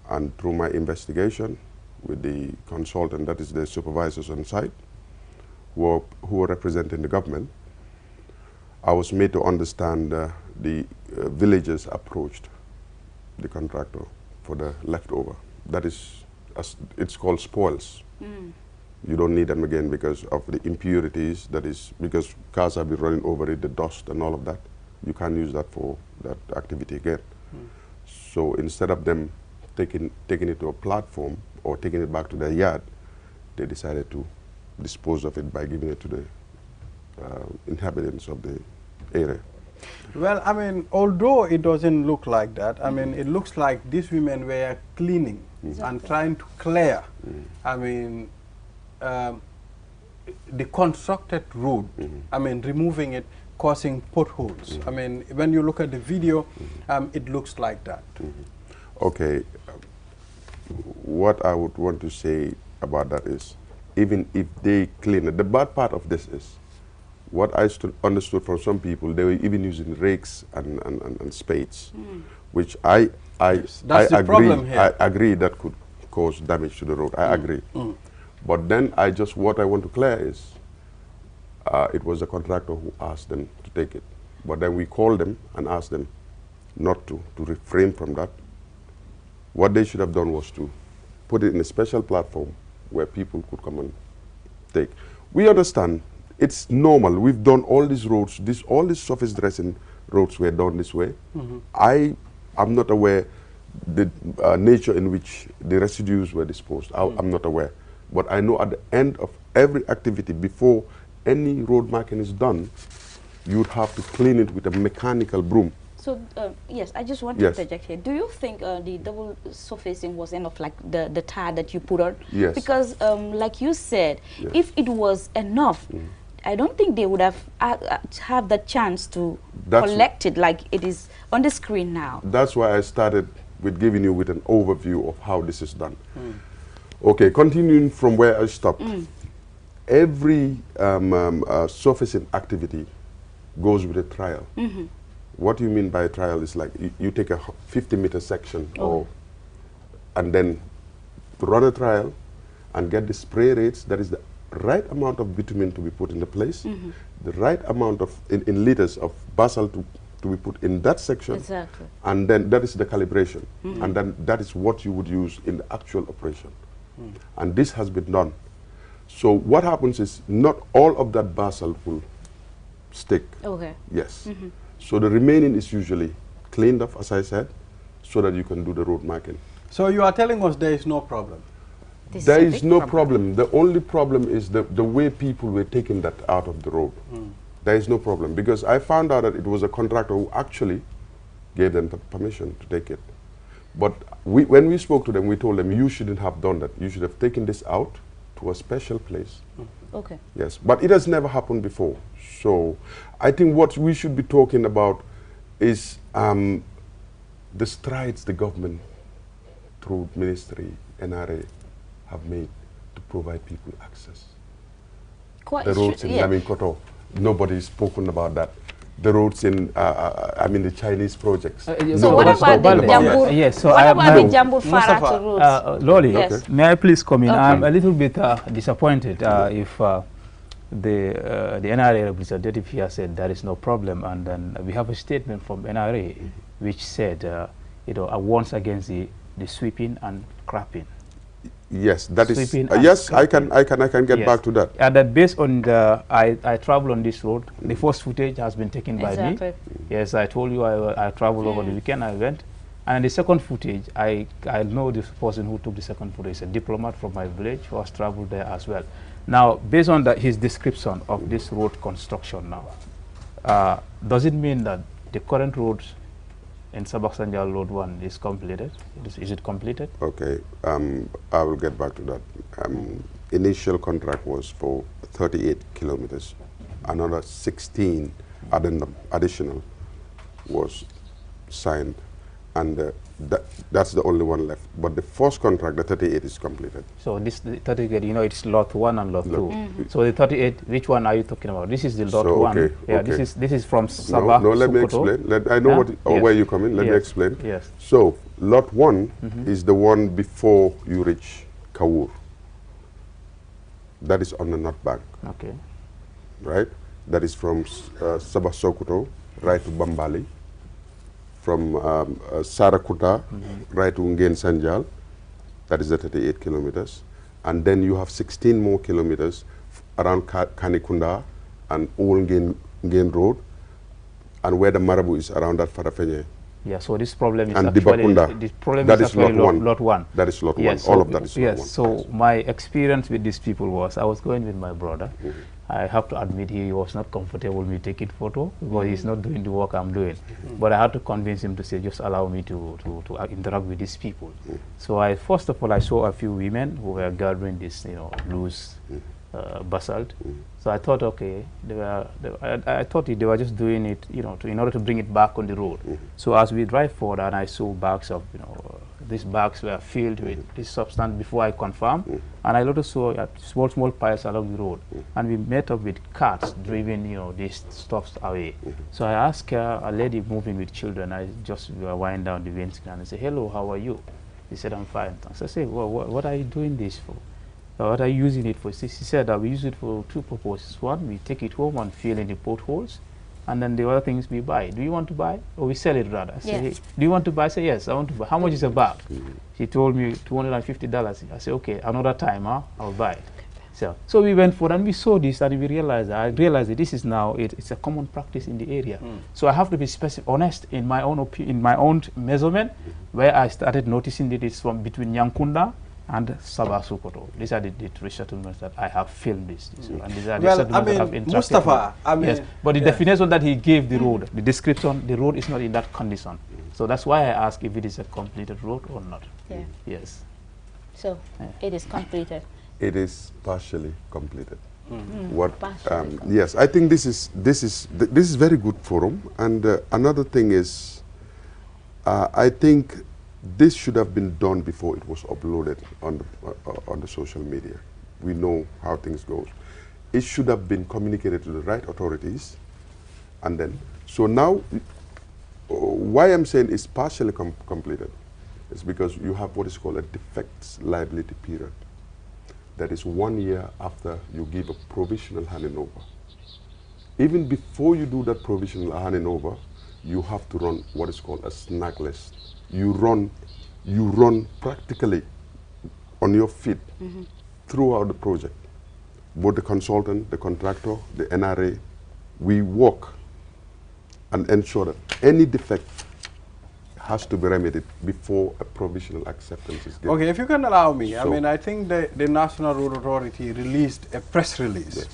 And through my investigation with the consultant, that is the supervisors on site, who were representing the government, I was made to understand the villagers approached the contractor for the leftover. That is, it's called spoils. You don't need them again because of the impurities, that is, because cars have been running over it, the dust and all of that. You can't use that for that activity again. So instead of them taking it to a platform or taking it back to their yard, they decided to dispose of it by giving it to the inhabitants of the area. Well, I mean, although it doesn't look like that, I mean, it looks like these women were cleaning and trying to clear, I mean, the constructed road, I mean, removing it, causing potholes. I mean, when you look at the video, it looks like that. Okay, what I would want to say about that is, even if they clean it, the bad part of this is, what I understood from some people, they were even using rakes and spades, which I agree that could cause damage to the road. I agree. But then what I want to clear is, it was the contractor who asked them to take it. But then we called them and asked them not to refrain from that. What they should have done was to put it in a special platform where people could come and take. We understand it's normal. We've done all these roads, all these surface dressing roads were done this way. I am not aware the nature in which the residues were disposed. I'm not aware. But I know at the end of every activity, before any road marking is done, you would have to clean it with a mechanical broom. So, yes, I just want to interject here. Do you think the double surfacing was enough, like the tar that you put on? Yes. Because, like you said, if it was enough, I don't think they would have the chance to collect it like it is on the screen now. That's why I started with giving you with an overview of how this is done. Okay, continuing from where I stopped. Every surfacing activity goes with a trial. What do you mean by a trial? Is like you take a 50-meter section and then run a trial and get the spray rates, that is the right amount of bitumen to be put in the place, the right amount of, in liters of basalt to be put in that section. Exactly. And then that is the calibration. And then that is what you would use in the actual operation. And this has been done. So what happens is not all of that basalt will stick. Okay. Yes. So the remaining is usually cleaned up, as I said, so that you can do the road marking. So you are telling us there is no problem? There is no problem. The only problem is the way people were taking that out of the road. There is no problem, because I found out that it was a contractor who actually gave them the permission to take it. But when we spoke to them, we told them, you shouldn't have done that. You should have taken this out to a special place. Okay. Yes, but it has never happened before. So I think what we should be talking about is the strides the government, through ministry, NRA, have made to provide people access. The roads in Laminkoto, nobody's spoken about that. The roads in, I mean, the Chinese projects. So what about the Jambur? Yes, so what about the Jambur Farata roads? Loli, yes. May I please come in? I'm a little bit disappointed if the NRA representative here said there is no problem, and then we have a statement from NRA which said, warns against the sweeping and crapping. Yes, that is. Yes, I can get back to that. And that based on the, I travel on this road. The first footage has been taken by me. Yes, I told you I traveled over the weekend. I went, and the second footage, I know this person who took the second footage, a diplomat from my village who has traveled there as well. Now, based on his description of this road construction now, does it mean that the current roads in Sabak Sanjal Road 1 is completed? Is it completed? Okay, I will get back to that. Initial contract was for 38 kilometers. Another 16 additional was signed. and that's the only one left. But the first contract, the 38, is completed. So this the 38, you know, it's lot 1 and lot 2. So the 38, which one are you talking about? This is the lot 1. Okay, yeah, okay. this is from Sabah. No, let me Sokoto. explain. I know where you come in. Let me explain. Yes. So lot 1 is the one before you reach Kawur. That is on the North Bank. Okay. Right? That is from Sabah Sokoto right to Bambali. From Sarakuta right to Ngen Sanjal. That is the 38 kilometers. And then you have 16 more kilometers around Kanikunda and Old Ngen Road, and where the Marabu is around that Farafenye. Yeah, so this problem is and actually, Dibakunda. this problem That is is lot 1. Lot 1. That is lot 1. Yes, All so of that is lot 1. Yes, so my experience with these people was, I was going with my brother. I have to admit he was not comfortable with me taking photo because he's not doing the work I'm doing. But I had to convince him to say, just allow me to interact with these people. So first of all, I saw a few women who were gathering this, you know, loose basalt. So I thought, okay, I thought they were just doing it, you know, in order to bring it back on the road. So as we drive forward, and I saw bags of, you know, these bags were filled with this substance before I confirmed, and I also saw small piles along the road, and we met up with carts driving, you know, these stuffs away. So I asked a lady moving with children, I just wind down the windscreen and I said, hello, how are you? He said, I'm fine. So I said, well, what are you doing this for? What are you using it for? She said that we use it for 2 purposes. One, we take it home and fill in the potholes. And then the other things we buy. Do you want to buy? Or we sell it rather. I say, hey, do you want to buy? I say, yes, I want to buy. How much is a bag? She told me $250. I said, okay, another time, I'll buy it. So we went forward and we saw this, and we realized, I realized that this is now, it's a common practice in the area. So I have to be honest in my own measurement, where I started noticing that it's from between Nyankunda and Sabah Sokoto. These are the 3 settlements that I have filmed this. And these are the settlements that have interacted. Mustafa, yes, but the definition that he gave the road, the description, the road is not in that condition. So that's why I asked if it is a completed road or not. Yeah. Yes. So it is completed. It is partially completed. Partially yes, I think this is very good forum. And another thing is, I think this should have been done before it was uploaded on the social media. We know how things go. It should have been communicated to the right authorities, and then. So now, why I'm saying it's partially completed is because you have what is called a defects liability period. That is 1 year after you give a provisional handing over. Even before you do that provisional handing over, you have to run what is called a snag list. You run practically on your feet throughout the project. Both the consultant, the contractor, the NRA, we work and ensure that any defect has to be remedied before a provisional acceptance is given. Okay, if you can allow me, So, I mean, I think the National Road Authority released a press release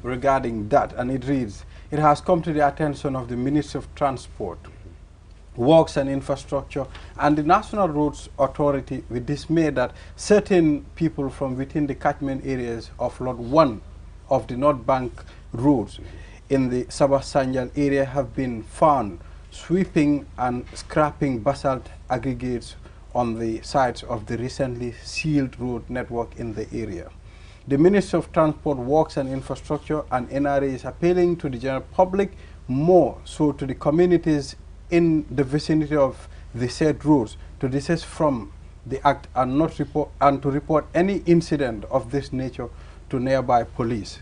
regarding that, and it reads, it has come to the attention of the Ministry of Transport, Works and Infrastructure, and the National Roads Authority with dismay that certain people from within the catchment areas of Lot 1 of the North Bank roads in the Sabah Sanjal area have been found sweeping and scrapping basalt aggregates on the sides of the recently sealed road network in the area. The Ministry of Transport, Works and Infrastructure and NRA is appealing to the general public, more so to the communities in the vicinity of the said roads, to desist from the act and to report any incident of this nature to nearby police.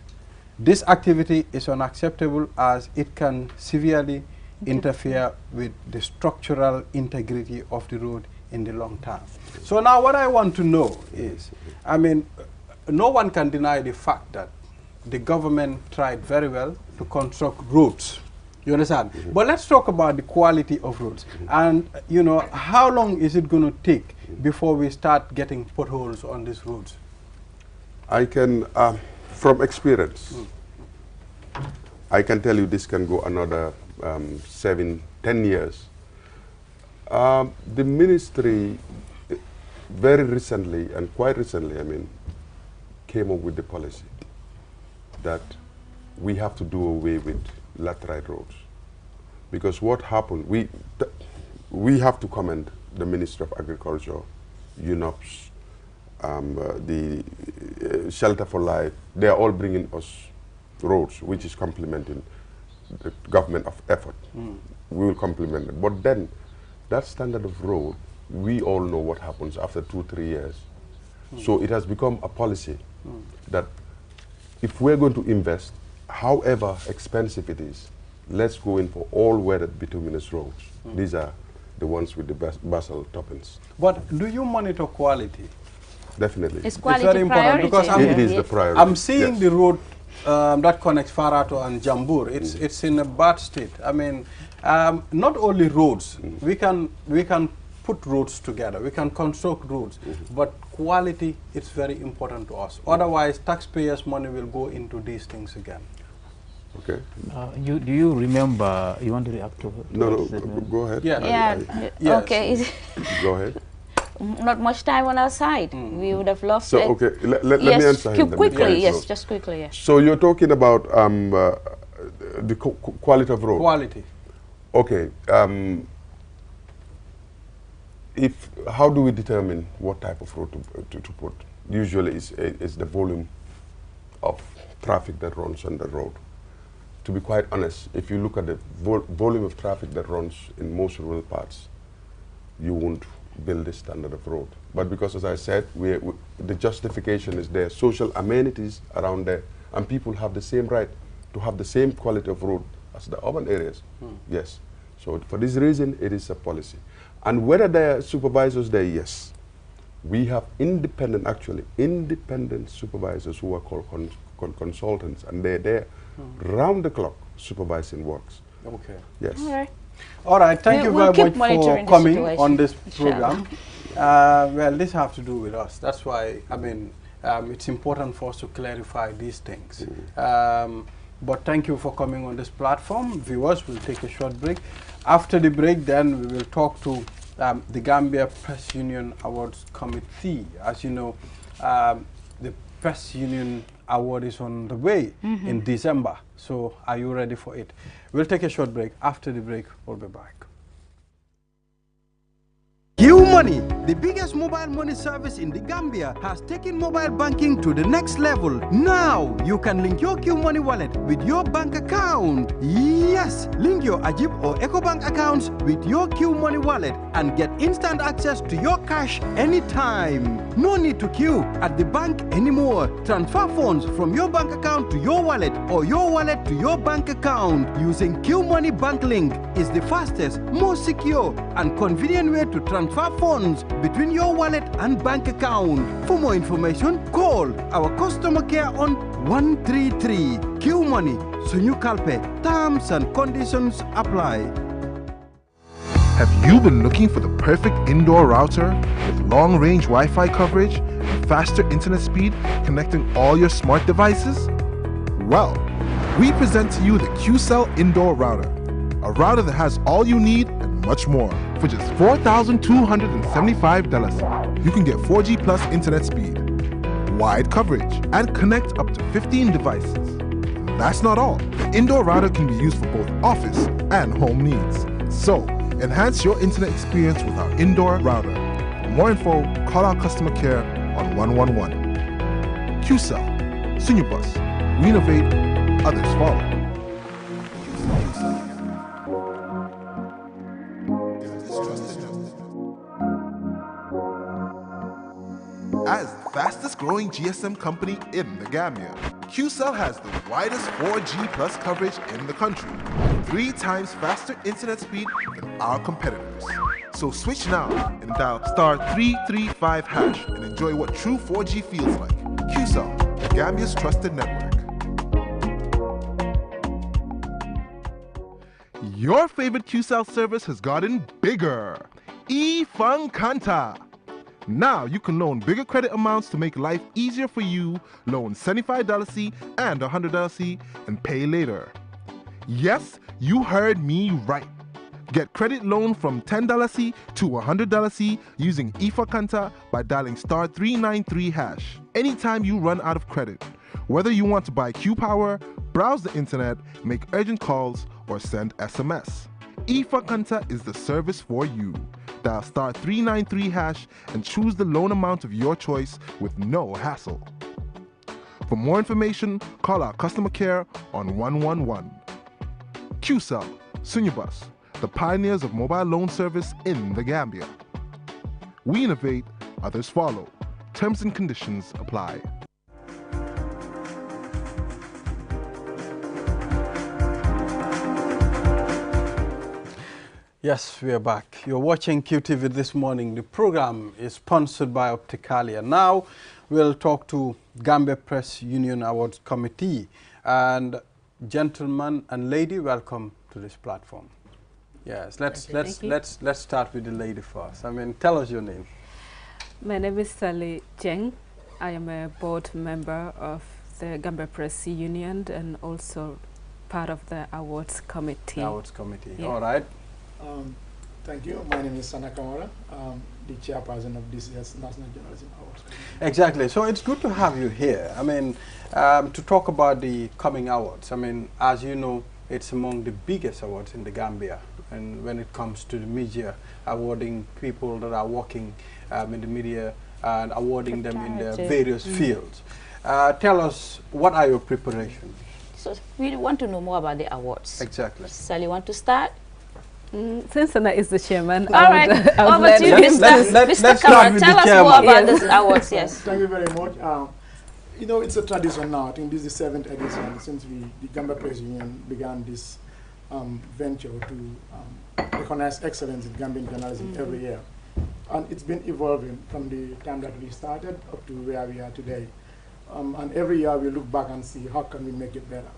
This activity is unacceptable as it can severely interfere with the structural integrity of the road in the long term. So now what I want to know is, I mean, no one can deny the fact that the government tried very well to construct roads. You understand? But let's talk about the quality of roads. And, you know, how long is it going to take before we start getting potholes on these roads? I can, from experience, I can tell you this can go another 7, 10 years. The ministry very recently, and quite recently, I mean, came up with the policy that we have to do away with laterite roads. Because what happened, we we have to commend the Ministry of Agriculture, UNOPS, the Shelter for Life. They are all bringing us roads, which is complementing the government of effort. We will complement it. But then, that standard of road, we all know what happens after 2-3 years. So it has become a policy that if we're going to invest, however expensive it is, let's go in for all weathered bituminous roads. These are the ones with the basal toppings. But do you monitor quality? Definitely. It's quality very important because it is the priority. I'm seeing the road that connects Farato and Jambur. It's in a bad state. I mean, not only roads. We can put roads together. We can construct roads, but quality is very important to us. Otherwise, taxpayers' money will go into these things again. Okay. Do you remember? You want to react to? No, go ahead. Yeah. Yes. Okay. Go ahead. Not much time on our side. We would have loved So it. okay, let me answer him. Quickly, Yes. yes, just quickly, yes. So you're talking about the quality of road. Quality. Okay. How do we determine what type of road to put? Usually, it's the volume of traffic that runs on the road. To be quite honest, if you look at the volume of traffic that runs in most rural parts, you won't build this standard of road. But because, as I said, the justification is there, social amenities around there, and people have the same right to have the same quality of road as the urban areas. Yes. So for this reason, it is a policy. And whether there are supervisors there, yes. We have independent supervisors who are called consultants, and they're there round the clock supervising works. Okay. Yes. All right. All right. Thank you very much for coming on this program. Well, this has to do with us. That's why, I mean, it's important for us to clarify these things. But thank you for coming on this platform. Viewers, we'll take a short break. After the break, then we will talk to the Gambia Press Union Awards Committee. As you know, the Press Union Award is on the way in December. So are you ready for it? We'll take a short break. After the break, we'll be back. Money, the biggest mobile money service in the Gambia, has taken mobile banking to the next level. Now, you can link your Money wallet with your bank account. Yes, link your Ajib or EcoBank accounts with your Money wallet and get instant access to your cash anytime. No need to queue at the bank anymore. Transfer funds from your bank account to your wallet or your wallet to your bank account using Money Bank Link is the fastest, most secure, and convenient way to transfer funds between your wallet and bank account. For more information, call our customer care on 133. Money, Sunyu Kalpe. Terms and conditions apply. Have you been looking for the perfect indoor router with long-range Wi-Fi coverage and faster internet speed connecting all your smart devices? Well, we present to you the QCell Indoor Router, a router that has all you need and much more. For just $4,275, you can get 4G plus internet speed, wide coverage, and connect up to 15 devices. That's not all. The indoor router can be used for both office and home needs. So, enhance your internet experience with our indoor router. For more info, call our customer care on 111. QCell, Senior Bus. We innovate, others follow. As the fastest growing GSM company in the Gambia, QCell has the widest 4G plus coverage in the country, 3 times faster internet speed than our competitors. So switch now and dial *335# and enjoy what true 4G feels like. QCell, the Gambia's trusted network. Your favorite QCell service has gotten bigger. eFunkanta. Now you can loan bigger credit amounts to make life easier for you. Loan $75 and $100 and pay later. Yes, you heard me right. Get credit loan from $10 to $100 using eFunkanta by dialing *393#. Anytime you run out of credit, whether you want to buy Q Power, browse the internet, make urgent calls, or send SMS. eFakanta is the service for you. Dial *393# and choose the loan amount of your choice with no hassle. For more information, call our customer care on 111. QCell, Sunyabus, the pioneers of mobile loan service in the Gambia. We innovate, others follow. Terms and conditions apply. Yes, we are back. You're watching QTV this morning. The program is sponsored by Opticalia. Now we'll talk to Gambia Press Union Awards Committee. And gentlemen and lady, welcome to this platform. Yes, let's start with the lady first. I mean, tell us your name. My name is Sally Cheng. I am a board member of the Gambia Press Union and also part of the awards committee. Awards committee. Yeah. All right. Thank you. My name is Sana Kamara, the chairperson of this year's National Journalism Awards. Exactly. So it's good to have you here. I mean, to talk about the coming awards. I mean, as you know, it's among the biggest awards in the Gambia. And when it comes to the media, awarding people that are working in the media and awarding them in their various fields. Tell us, what are your preparations? So we want to know more about the awards. Exactly. Sally, want to start? Since Sana is the chairman, all right, over to you, Mr. Kamara. Tell us more about this awards. Yes. Thank you very much. You know, it's a tradition now. I think this is the 7th edition since the Gambia Press Union began this venture to recognize excellence in Gambian journalism every year. And it's been evolving from the time that we started up to where we are today. And every year we look back and see how can we make it better.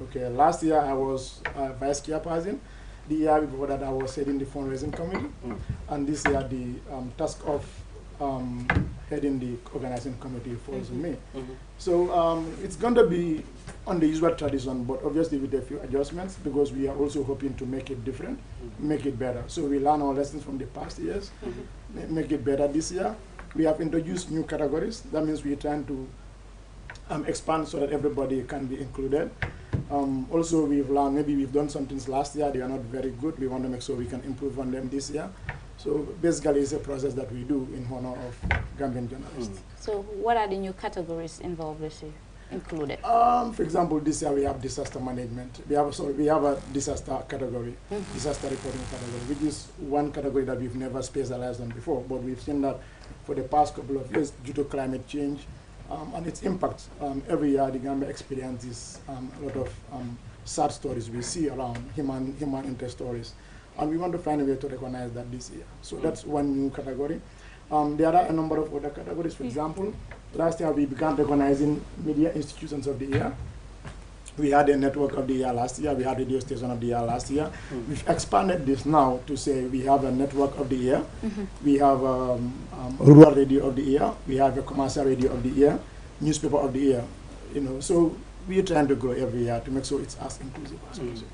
Okay, last year I was vice chairperson. The year before that I was heading the fundraising committee. And this year the task of heading the organizing committee falls on me. So it's going to be on the usual tradition, but obviously with a few adjustments because we are also hoping to make it different, make it better. So we learn our lessons from the past years, make it better this year. We have introduced new categories. That means we're trying to expand so that everybody can be included. Also, we've learned, maybe we've done some things last year, they are not very good. We want to make sure we can improve on them this year. So basically, it's a process that we do in honor of Gambian journalists. So what are the new categories involved this year, included? For example, this year we have disaster management. We have a disaster category, disaster reporting category, which is one category that we've never specialized on before. But we've seen that for the past couple of years, due to climate change and its impact, every year the Gambia experiences a lot of sad stories we see around human interest stories. And we want to find a way to recognize that this year. So that's one new category. There are a number of other categories. For example, last year we began recognizing media institutions of the year. We had a network of the year last year. We had radio station of the year last year. We've expanded this now to say we have a network of the year. We have rural radio of the year. We have a commercial radio of the year, newspaper of the year. You know, so we're trying to grow every year to make sure it's as inclusive as possible.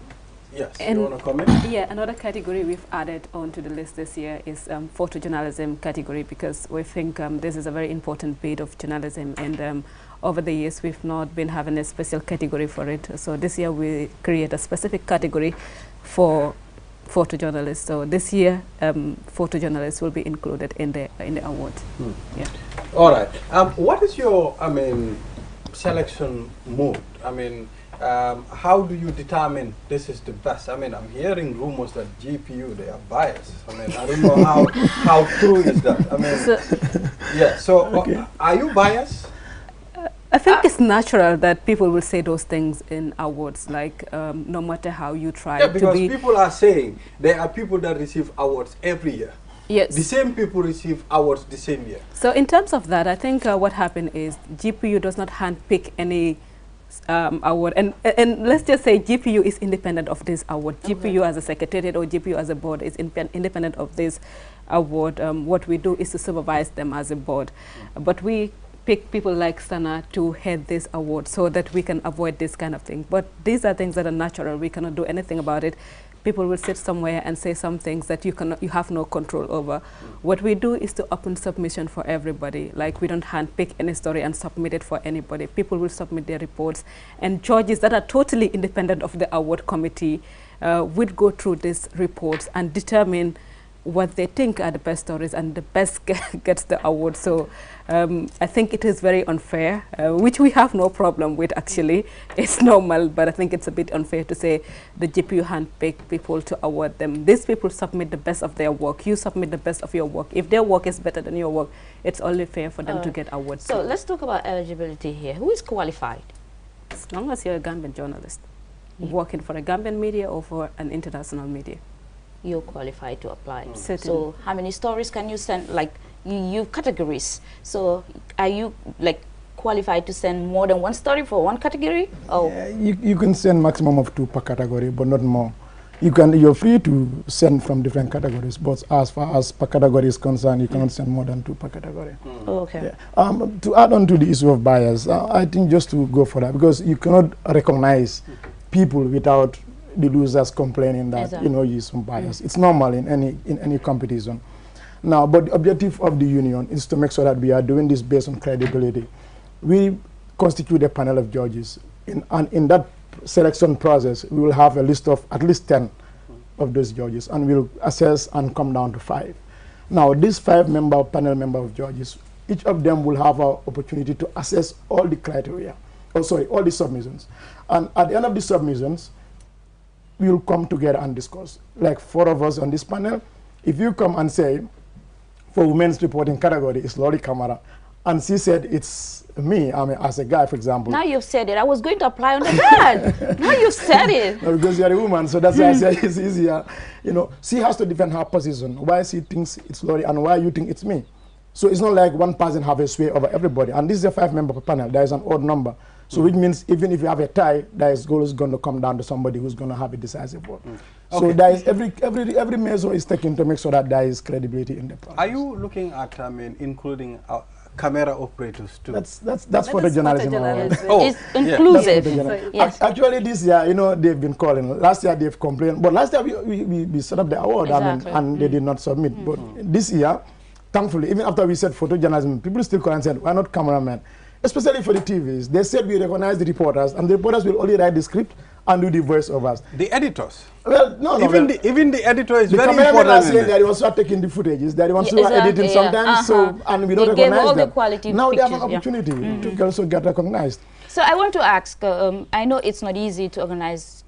Yes, and you want to comment? Yeah, another category we've added onto the list this year is photojournalism category, because we think this is a very important bit of journalism, and over the years we've not been having a special category for it. So this year we create a specific category for photojournalists. So this year photojournalists will be included in the award. Yeah. All right. What is your, selection mode? How do you determine this is the best? I'm hearing rumors that GPU, they are biased. I don't know how true is that. Okay. Are you biased? I think it's natural that people will say those things in awards, like no matter how you try to be. Because people are saying there are people that receive awards every year. Yes. The same people receive awards the same year. So in terms of that, I think what happened is GPU does not handpick any award, and let's just say GPU is independent of this award. Okay. GPU as a secretariat or GPU as a board is independent of this award. What we do is to supervise them as a board, but we pick people like Sana to head this award so that we can avoid this kind of thing. But these are things that are natural. We cannot do anything about it. People will sit somewhere and say some things that you have no control over. What we do is to open submission for everybody. Like, we don't handpick any story and submit it for anybody. People will submit their reports, and judges that are totally independent of the award committee would go through these reports and determine what they think are the best stories, and the best gets the award. So I think it is very unfair, which we have no problem with actually. It's normal, but I think it's a bit unfair to say the GPU handpick people to award them. These people submit the best of their work. You submit the best of your work. If their work is better than your work, it's only fair for them to get awards. So let's talk about eligibility here. Who is qualified? As long as you're a Gambian journalist, working for a Gambian media or for an international media, you're qualified to apply. Certainly. So how many stories can you send? Like you categories. So are you like qualified to send more than one story for one category? Oh, yeah, you can send maximum of 2 per category, but not more. You're free to send from different categories, but as far as per category is concerned, you cannot send more than 2 per category. Okay. Yeah. To add on to the issue of bias, I think just to go for that, because you cannot recognize people without the losers complaining that you some bias. It's normal in any competition. Now, but the objective of the union is to make sure that we are doing this based on credibility. We constitute a panel of judges, and in that selection process, we will have a list of at least 10 of those judges, and we'll assess and come down to 5. Now, these 5 panel member of judges, each of them will have an opportunity to assess all the criteria, all the submissions. And at the end of the submissions, we will come together and discuss. Like 4 of us on this panel, if you come and say, for women's reporting category, it's Lori Kamara, and she said it's me, I mean, as a guy, for example. Now you've said it. I was going to apply on the man. Now you've said it. No, because you're a woman, so that's why I said it's easier. You know, she has to defend her position, why she thinks it's Lori and why you think it's me. So it's not like one person have a sway over everybody. And this is a 5-member panel. There is an odd number. So which means even if you have a tie, there is always going to come down to somebody who's going to have a decisive vote. So there is every measure is taken to make sure that there is credibility in the process. Are you looking at, including camera operators too? That's photojournalism. It's inclusive. Yes. Actually, this year, they've been calling. Last year they've complained, but last year we set up the award, and they did not submit. But this year, thankfully, even after we said photojournalism, people still call and said, "Why not cameramen?" Especially for the TVs, they said we recognize the reporters, and the reporters will only write the script and do the voiceovers. The editors? Well, no. Even the editor is very important. The cameramen are saying they also are taking the footages. They're the ones who are editing sometimes, and we don't recognize all them. The quality now pictures, they have an opportunity to also get recognized. So I want to ask, I know it's not easy to organize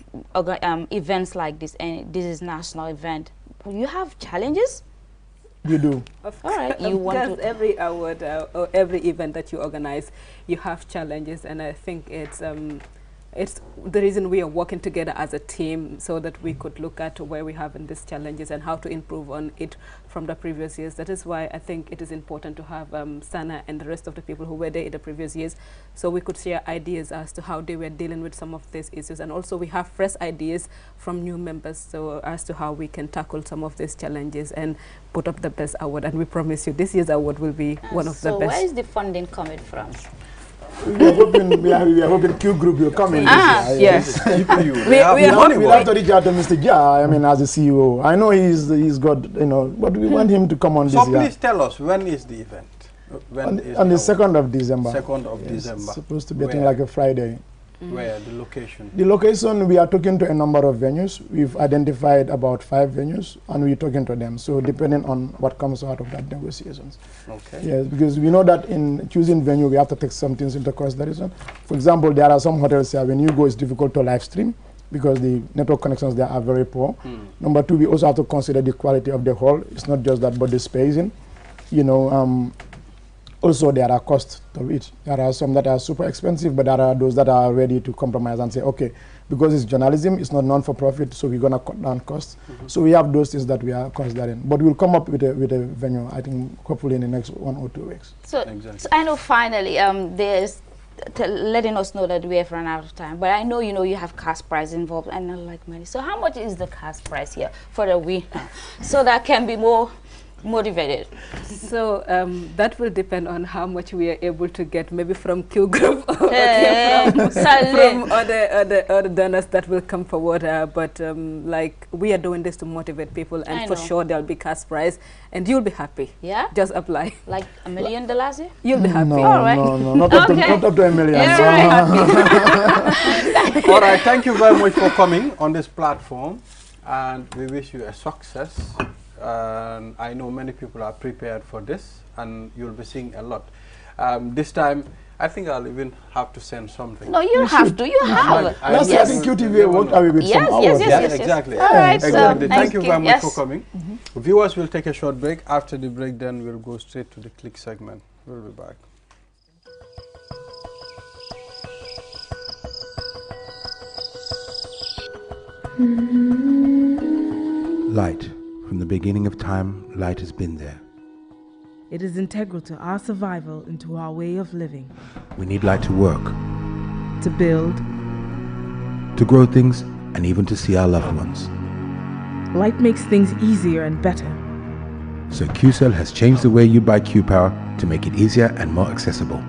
events like this, and this is national event. You have challenges? You do. All right. You want to every award or every event that you organize, you have challenges, and I think it's the reason we are working together as a team, so that we could look at where we have in these challenges and how to improve on it from the previous years. That is why I think it is important to have Sana and the rest of the people who were there in the previous years, so we could share ideas as to how they were dealing with some of these issues, and also we have fresh ideas from new members, so as to how we can tackle some of these challenges and put up the best award. And we promise you this year's award will be one of the best. So where is the funding coming from? We are hoping Q Group will come in this year. Yes. We have to reach out to Mr. Jha, as the CEO. I know he's got, but we want him to come on this year. So please tell us, when is the event? On the 2nd of December. 2nd of December. It's supposed to be, I think, like a Friday. Where? The location? The location, we are talking to a number of venues. We've identified about 5 venues, and we're talking to them. So depending on what comes out of that negotiations. Okay. Yes, because we know that in choosing venue, we have to take some things into consideration. For example, there are some hotels here, when you go, it's difficult to live stream because the network connections there are very poor. Number 2, we also have to consider the quality of the hall. It's not just that, but the spacing. Also, there are costs to it. There are some that are super expensive, but there are those that are ready to compromise and say, okay, because it's journalism, it's not non-for-profit, so we're going to cut down costs. So we have those things that we are considering. But we'll come up with a venue, I think, hopefully in the next 1 or 2 weeks. So, so I know finally, there's letting us know that we have run out of time. But I know, you have cash prize involved and not like money. So how much is the cash prize here for the winner? So that can be more motivated? So that will depend on how much we are able to get, maybe from Q Group or from other donors that will come forward. But like, we are doing this to motivate people, and for sure there'll be cash prize, and you'll be happy. Yeah? Just apply. Like $1 million? You'll be happy. No, All right. no, not up, Okay. not up to $1 million. Yeah, right. All right, thank you very much for coming on this platform, and we wish you a success. And I know many people are prepared for this, and you'll be seeing a lot. This time, I think I'll even have to send something. No, you have to. You have. Last year, I think QTV walked away with some awards. Yes, exactly. All right, exactly. so Thank you very much for coming. Viewers, will take a short break. After the break, then we'll go straight to the click segment. We'll be back. Light. From the beginning of time, light has been there. It is integral to our survival and to our way of living. We need light to work, To build, to grow things, and even to see our loved ones. light makes things easier and better. So QCell has changed the way you buy Q-Power to make it easier and more accessible.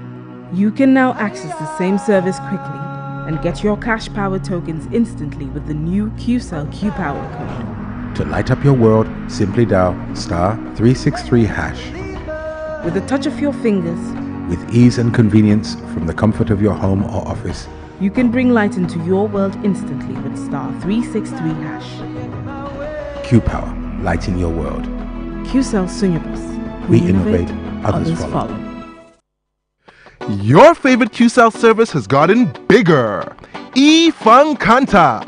You can now access the same service quickly and get your cash power tokens instantly with the new QCell Q-Power code. To light up your world, simply dial *363#. With a touch of your fingers, With ease and convenience from the comfort of your home or office, you can bring light into your world instantly with *363#. Q-Power, lighting your world. QCell Sunyabus. We innovate, others follow. Your favorite QCell service has gotten bigger. eFunkanta.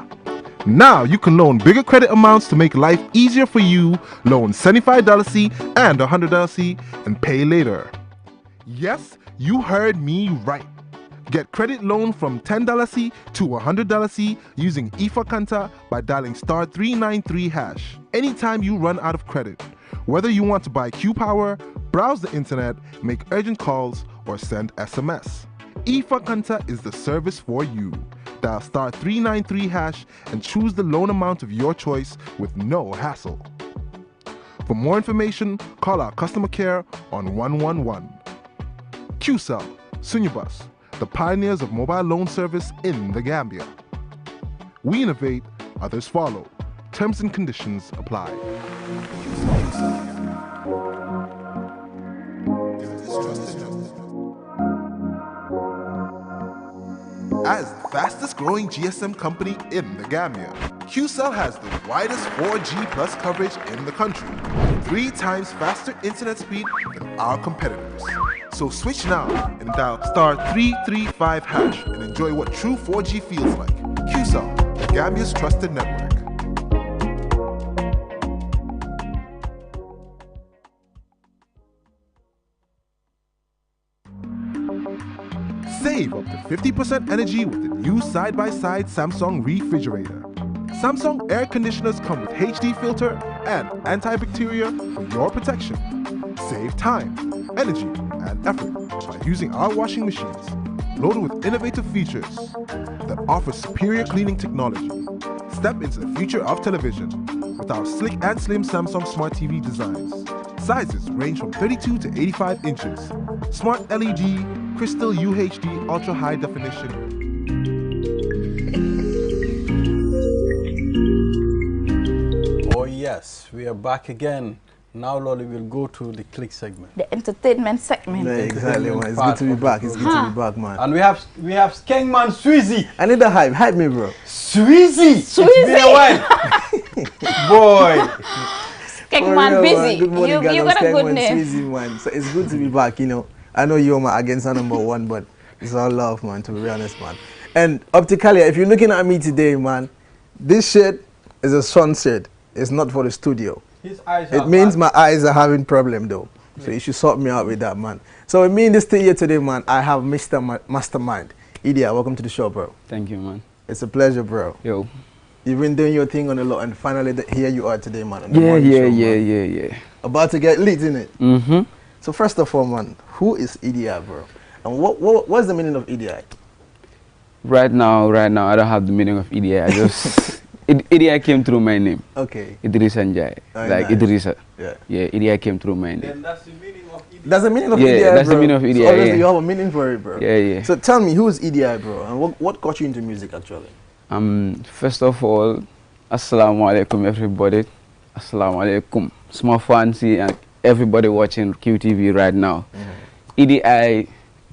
Now you can loan bigger credit amounts to make life easier for you. Loan $75 and $100 and pay later. Yes, you heard me right. Get credit loan from $10 to $100 using eFunkanta by dialing *393#. Anytime you run out of credit, whether you want to buy Q-Power, browse the internet, make urgent calls, or send SMS. eFunkanta is the service for you. Dial *393# and choose the loan amount of your choice with no hassle. For more information, call our customer care on 111. QCell, Sunyabus, the pioneers of mobile loan service in the Gambia. We innovate, others follow. Terms and conditions apply. As the fastest growing GSM company in the Gambia, QCell has the widest 4G plus coverage in the country, 3 times faster internet speed than our competitors. So switch now and dial *335# and enjoy what true 4G feels like. QCell, the Gambia's trusted network. Save up to 50% energy with the new side-by-side Samsung refrigerator. Samsung air conditioners come with HD filter and antibacterial for your protection. Save time, energy, and effort by using our washing machines, loaded with innovative features that offer superior cleaning technology. Step into the future of television with our slick and slim Samsung Smart TV designs. Sizes range from 32 to 85 inches. Smart LED, crystal UHD ultra high definition. Oh yes, we are back again. Now, Lolly, will go to the click segment. The entertainment segment. Yeah, exactly, man. It's good to be back. It's good to be back, man. And we have Skengman Sweezy. I need the hype. Hype me, bro. Sweezy! Sweezy! It's been a while. Boy! Skengman busy. Man. Good morning, guys. You I'm got a good Skengman name. Sweezy, man. So it's good to be back, you know. I know you're my against number one, but it's all love, man, to be honest, man. And optically, if you're looking at me today, man, this shirt is a sunset. It's not for the studio. His eyes It means my eyes are having problem, though. So you should sort me out with that, man. So with me in this here today, man, I have Mr. Mastermind. Idia, welcome to the show, bro. Thank you, man. It's a pleasure, bro. Yo. You've been doing your thing on the lot, and finally here you are today, man. On the Yeah, morning show, man. yeah. About to get lit, innit? Mm-hmm. So first of all, man, who is EDI, bro? And what's the meaning of EDI? Right now, I don't have the meaning of EDI. I just Idea came through my name. Okay. Idrissa Njai. Like nice. Idrissa. Yeah. Yeah, Idea came through my name. Then that's the meaning of EDI. That's the meaning of yeah, EDI, that's bro. the meaning of EDI. So obviously yeah. you have a meaning for it, bro. Yeah, yeah. So tell me, who is EDI, bro? And what got you into music, actually? First of all, assalamu alaikum, everybody. Assalamu alaikum. Small fancy and everybody watching QTV right now. EDI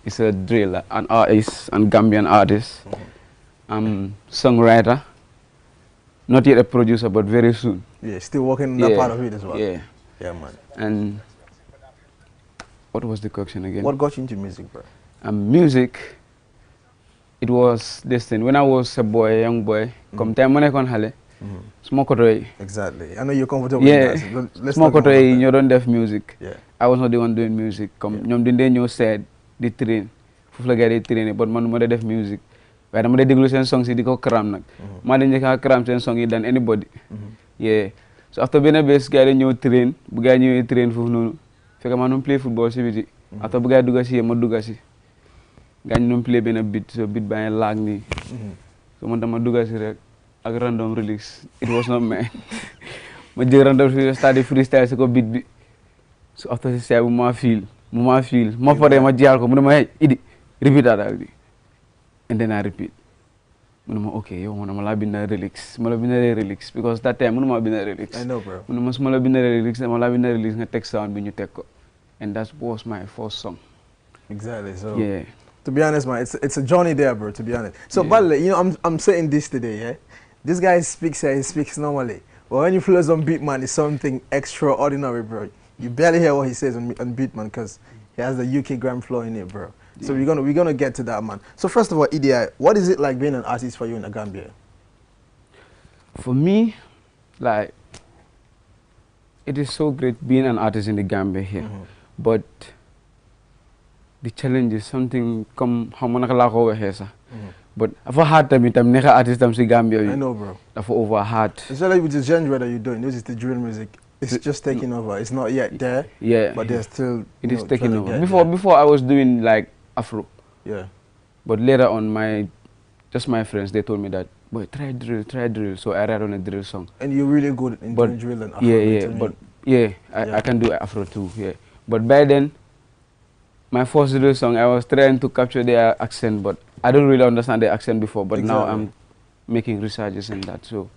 is a driller, an artist, and Gambian artist. Songwriter. Not yet a producer, but very soon. Yeah, still working on that part of it as well. Yeah. Yeah, man. And what was the question again? What got you into music, bro? Music, it was this thing. When I was a boy, a young boy, come time when I can hale, smoke away. Exactly. I know you're comfortable yeah. with that. Smoke away, you don't have music. Yeah. I was not the one doing music. Come, ñom dinde ñoo said the train. Fofu la gay train, but man mo def music. Waaye dama déglu seen song si di ko cram nag. maa di njëkk a cram seen song yi than anybody. Yeah. So after benn bés gars yi ñëw train, bu gars ñëwee train foofu noonu. Fekk maa doon play football si biti. After bu gars dugga si ma dugga si. Gars ñu doon play benn beat, so beat baa ngi laag nii. So man dama dugga si rek ak random release. It was not me. Ma jël random release start freestyle si ko beat bi. So after si say bu ma feel. Ma pare ma jaar ko mu ne ma hey Idi repeat that again. And then I repeat. Okay, yo, I'm la binda relics. I'm la binda relics because that time I'm binda relics. I know, bro. I'm la binda relics. I'm la binda relics. I take sound when you take, and that was my first song. Exactly. So yeah. To be honest, man, it's a journey there, bro. To be honest. So, but you know, I'm saying this today. Yeah, this guy speaks here. He speaks normally. But when you flow on beat, man, it's something extraordinary, bro. You barely hear what he says on beat, man, because he has the UK gram flow in it, bro. So we're gonna get to that, man. So first of all, EDI, what is it like being an artist for you in the Gambia? For me, like, it is so great being an artist in the Gambia here, but the challenge is something come how many over here, sir. But for hard time, I'm never artist in Gambia. I know, bro. For over hard. Especially with the genre that you're doing, this is the drill music. It's just taking over. It's not yet there. Yeah. But there's still. It is taking over. Before I was doing like Afro. Yeah. But later on, my friends, they told me that, boy, try drill. So I write on a drill song. And you're really good in doing drill and Afro. I can do Afro too. Yeah. But by then, my first drill song, I was trying to capture their accent, but I don't really understand their accent before. But now I'm making researches in that. So.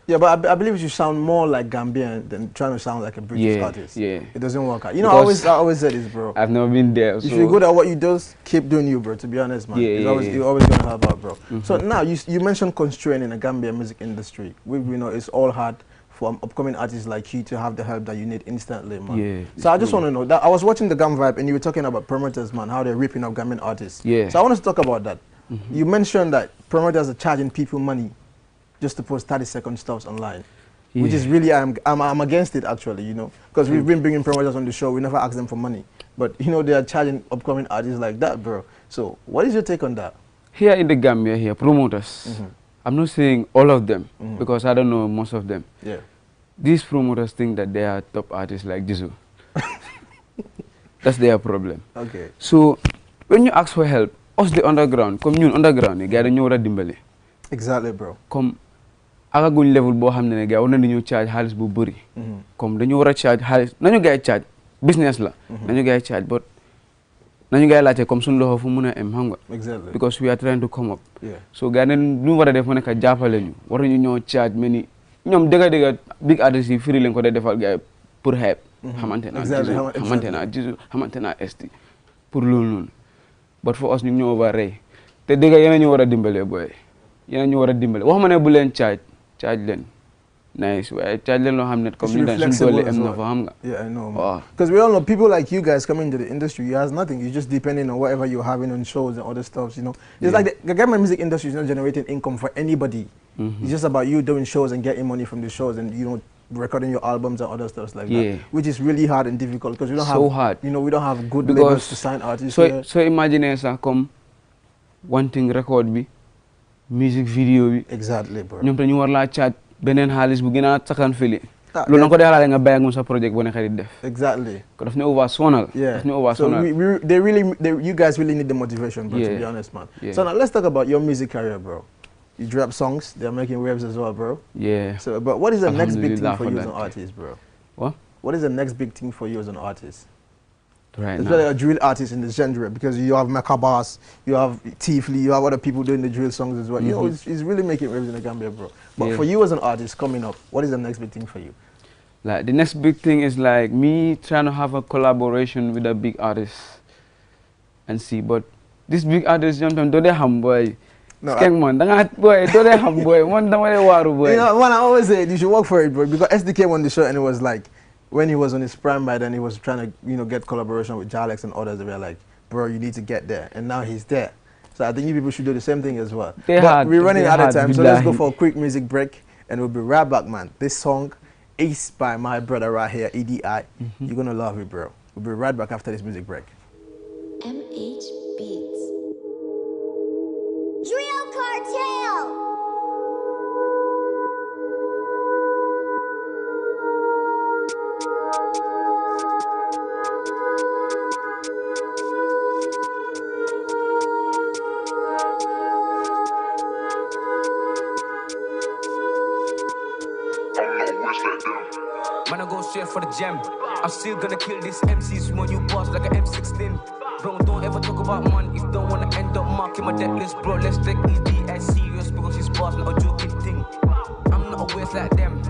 Yeah, but I believe you sound more like Gambian than trying to sound like a British artist. Yeah. It doesn't work out. You know, I always say this, bro. I've never been there. So if you're good at what you do, keep doing you, bro, to be honest, man. You're always going to help out, bro. So now, you mentioned constraint in the Gambian music industry. We know it's all hard for upcoming artists like you to have the help that you need instantly, man. Yeah. So I just want to know, that I was watching the Gam Vibe and you were talking about promoters, man, how they're ripping up Gambian artists. Yeah. So I want to talk about that. You mentioned that promoters are charging people money just to post 30-second stuffs online. Yeah. Which is really, I'm against it actually, you know, because we've been bringing promoters on the show, we never ask them for money. But, you know, they are charging upcoming artists like that, bro. So, what is your take on that? Here in the Gambia, promoters, I'm not saying all of them, because I don't know most of them. Yeah. These promoters think that they are top artists like Jizu. That's their problem. Okay. So, when you ask for help, us the underground, come you underground, you gotta know what dimbali. Exactly, bro. Come. Agaguñ level boo xam ne gars war nañu charge xaalis bu bëri. Comme dañu war a charge xaalis nañu gars charge business la. nañu gars charge but nañu gars laajte comme suñu loxo fu mun a xam nga. Exactly. Because we are trying to come up. Yeah. So gars yi lu war a def mu nekk jàppale ñu war nañu ñoo charge mel ni ñoom dëgg big artistes yi firi leen ko dee defal gars yi pour xeeb. xamante naa esti pour loolu noonu. But for us ñu ñoo war a rey te dëgg yéen a ñu war a dimbale boy. Yéen a ñu war a dimbale waxuma ne bu leen charge leen nice waaye charge leen loo xam ne comme ñu daan suñu doole am na fa xam nga. Yeah, I know. Because we all know people like you guys coming into the industry, you has nothing. You're just depending on whatever you're having on shows and other stuff, you know. It's like the Gambian music industry is not generating income for anybody. It's just about you doing shows and getting money from the shows and, you know, recording your albums and other stuff like that, which is really hard and difficult because we don't have, you know, we don't have good labels to sign artists. So imagine ça comme one thing record bi music video bi. Exactly, bro. ñoom dañu war laa charge beneen xaalis bu gën a sakan fili. loolu na ko deexalaale nga bàyyi ak sa project boo ne xarit def. Exactly. ko daf ne over sonal. Yeah. Daf ne over sonal. So you guys really need the motivation, bro, to be honest, man. So now let's talk about your music career, bro. You drop songs, they're making waves as well, bro. Yeah. So, but what is the next big thing Alhamdulillah for you as that. an artist, bro? What? What is the next big thing for you as an artist? Right now. Especially a drill artist in this genre, because you have Mecca Bass, you have Tifli, you have other people doing the drill songs as well. You know, it's really making waves in the Gambia, bro. But for you as an artist coming up, what is the next big thing for you? Like the next big thing is like me trying to have a collaboration with a big artist and see. But this big artist, sometimes don't they ham boy. No, man, boy, don't they ham boy. One don't they waru boy. You know, man, I always say you should work for it, bro. Because SD came on the show and it was like, when he was on his prime by then, he was trying to, you know, get collaboration with Jalex and others. They were like, bro, you need to get there. And now he's there. So I think you people should do the same thing as well. We're running out of time, so let's go for a quick music break. And we'll be right back, man. This song, Ace by my brother right here, EDI. You're going to love it, bro. We'll be right back after this music break. MH Beats. Drill Cartel! Man, I go straight for the gem. I'm still gonna kill this MCs when you boss like an M16. Bro, don't ever talk about man if don't wanna end up marking my debt list, bro. Let's take ED as serious because she's boss, not a joking thing. I'm not a waste like them.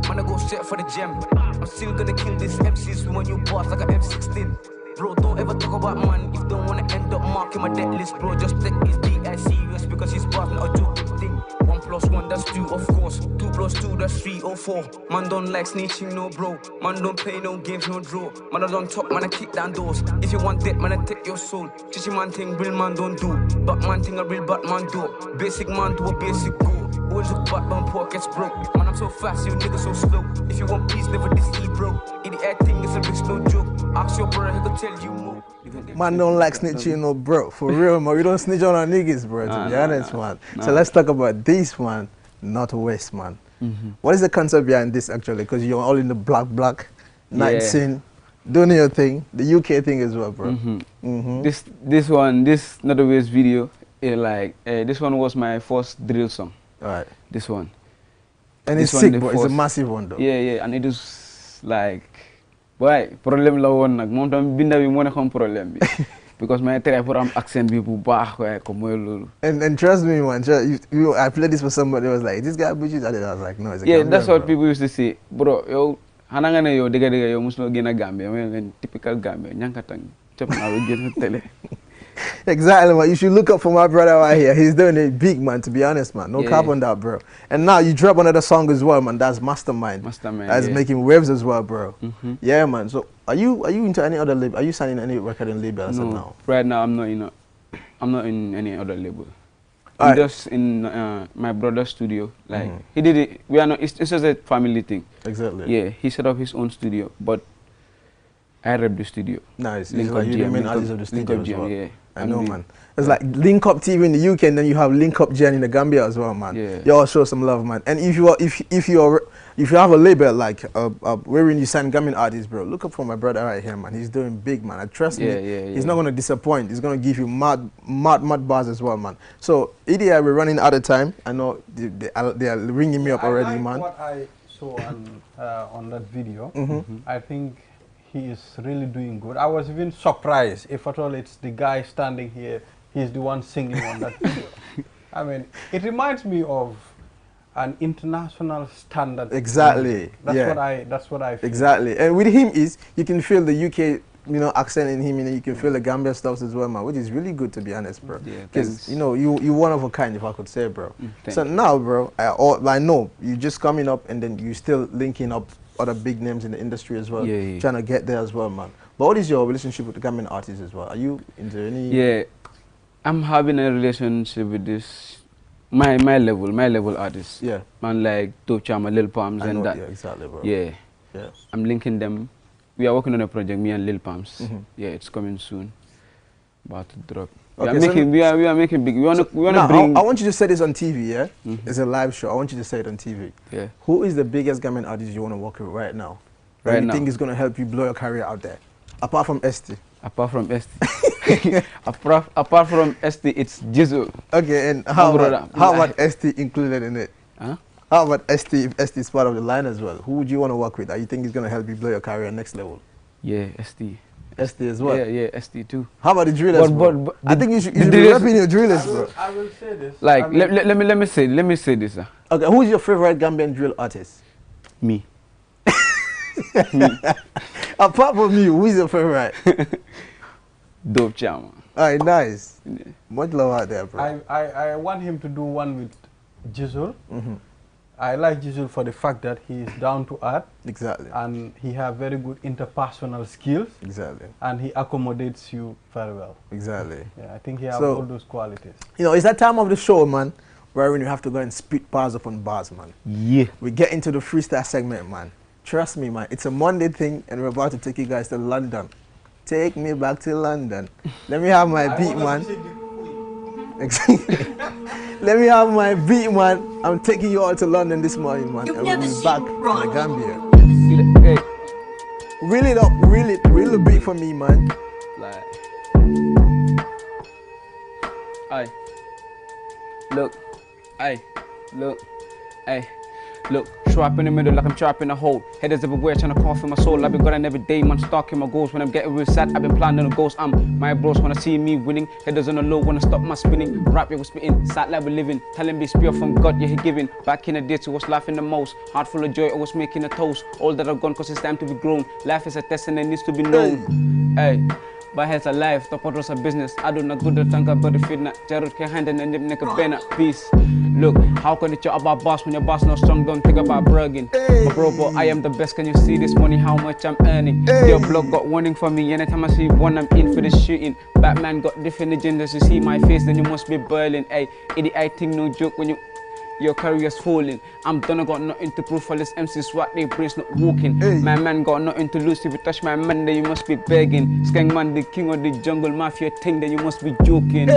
Man, I go straight for the gem. I'm still gonna kill this MCs when you boss like an M16. Bro, don't ever talk about man if don't wanna end up marking my debt list, bro. Just take ED as serious because she's boss, not a joking thing. 1 + 1, that's 2, of course. 2 + 2, that's 3 or 4. Man don't like snitching, no bro. Man don't play no games, no draw. Man is on top, man I kick down doors. If you want that, man I take your soul. Chichi man thing, real man don't do. Batman thing, a real Batman do. Basic man do a basic go. Always look back when pockets broke. Man I'm so fast, you niggas so slow. If you want peace, never this E bro. In the air thing, it's a risk, no joke. Ask your brother, he could tell you more. Man don't like snitching, no, bro. For real, man. We don't snitch on our niggas, bro, to be honest, man. So let's talk about this one, Northwest, man. What is the concept behind this, actually? Because you're all in the black night scene, doing your thing, the UK thing as well, bro. This Northwest video, this one was my first drill song. All right. This one. And it's sick, bro. It's a massive one, though. Yeah, and it was like, boy, problem la won nak mom tam binda bi mo ne xam problem bi because my try for am accent bi bu baax way ko moy lolu. And trust me, man, I played this for somebody who was like, this guy bitches. I was like, no, it's a Gambian, that's what bro. people used to say, bro. Yo, hana nga ne yo dega yo musulo gena Gambia, men typical Gambia, nyankatang chop na we get tele. Exactly, man. You should look up for my brother right here. He's doing it big, man, to be honest, man. No cap on that, bro. And now you drop another song as well, man. That's Mastermind. That's making waves as well, bro. Yeah, man. So are you into any other label? Are you signing any recording label as of now? Right now I'm not in any other label. I'm just in my brother's studio. Like he did it. We are not. It's just a family thing. Exactly. Yeah, he set up his own studio, but I rep the studio. Nice. Link Up you the main artist of the studio as well. Yeah. I know, man. It's like Link Up TV in the UK, and then you have Link Up Gen in the Gambia as well, man. Yeah. You all show some love, man. And if you have a label like wherein you sign Gambian artists, bro, look up for my brother right here, man. He's doing big, man. I trust me. He's not gonna disappoint. He's gonna give you mad bars as well, man. So EDI, we're running out of time. I know they are ringing me up already, I like man. What I saw on that video, I think he is really doing good. I was even surprised. If at all it's the guy standing here, he's the one singing on that video. I mean, it reminds me of an international standard. Exactly. That's what I feel. Exactly. And with him you can feel the UK, accent in him, and you can feel the Gambia stuff as well, man, which is really good, to be honest, bro. Because you one of a kind, if I could say, bro. So now, bro, I know you just coming up, and then you still linking up other big names in the industry as well, trying to get there as well, man. But what is your relationship with the Gambian artists as well? Are you into any? Yeah, I'm having a relationship with this my level artists. Yeah, man, like Top Chama, Lil Palms, and that. Yeah, exactly, bro. Yeah, I'm linking them. We are working on a project, me and Lil Palms. Yeah, it's coming soon. About to drop. Okay, we are making big. We want to bring. I want you to say this on TV, yeah? It's a live show. I want you to say it on TV. Yeah. Who is the biggest Gambian artist you want to work with right now? That you think is going to help you blow your career out there? Apart from ST. Apart from ST, apart from ST, it's Jizzle. Okay, and how about ST included in it? Huh? How about ST if ST is part of the line as well? Who would you want to work with? Or you think is going to help you blow your career next level? Yeah, ST. ST as well? Yeah, ST too. How about the drillers, bro? I think you should be repping your drillers, bro. I will say this. Like, let me say this. Okay, who's your favorite Gambian drill artist? Me. Apart from you, who's your favorite? Dope Chama. Alright, nice. Yeah. Much love out there, bro. I want him to do one with Jizzle. I like Jizzle for the fact that he is down to earth. Exactly. And he have very good interpersonal skills. Exactly. And he accommodates you very well. Exactly. Yeah, I think he has all those qualities. You know, it's that time of the show, man, wherein you have to go and spit bars upon bars, man. Yeah. We get into the freestyle segment, man. Trust me, man. It's a Monday thing, and we're about to take you guys to London. Take me back to London. Let me have my beat, man. Let me have my beat, man. I'm taking you all to London this morning, man. And we'll be back in the Gambia. Hey. Reel it up, reel the beat for me, man. Like, aye. Look, aye. Look, aye. Look, trap in the middle like I'm trapping a hole. Headers everywhere trying to cough in my soul. I've been grinding every day, man, stalking my goals. When I'm getting real sad, I've been planning a ghost. My bros wanna see me winning. Headers on the low, wanna stop my spinning. Rap, you was spitting, sad like we living. Telling me spear from God, yeah, he giving. Back in the days, I was laughing the most. Heart full of joy, I was making a toast. All that I've gone, cause it's time to be grown. Life is a test and it needs to be known. Hey. By health alive, the pot was a business. I do not good to tank about the fitna. Jarrod can hand and then make a banner. Peace. Look, how can you talk about boss when your boss not strong? Don't think about bragging. But bro, I am the best. Can you see this money? How much I'm earning? Your blog got warning for me. Anytime I see one, I'm in for the shooting. Batman got different agendas. You see my face, then you must be burling. Hey, idiot, I think no joke when your career's falling. I'm done, I got nothing to prove for this MC's what they brains not walking. My man got nothing to lose. If you touch my man, then you must be begging. Skang man, the king of the jungle mafia thing, then you must be joking.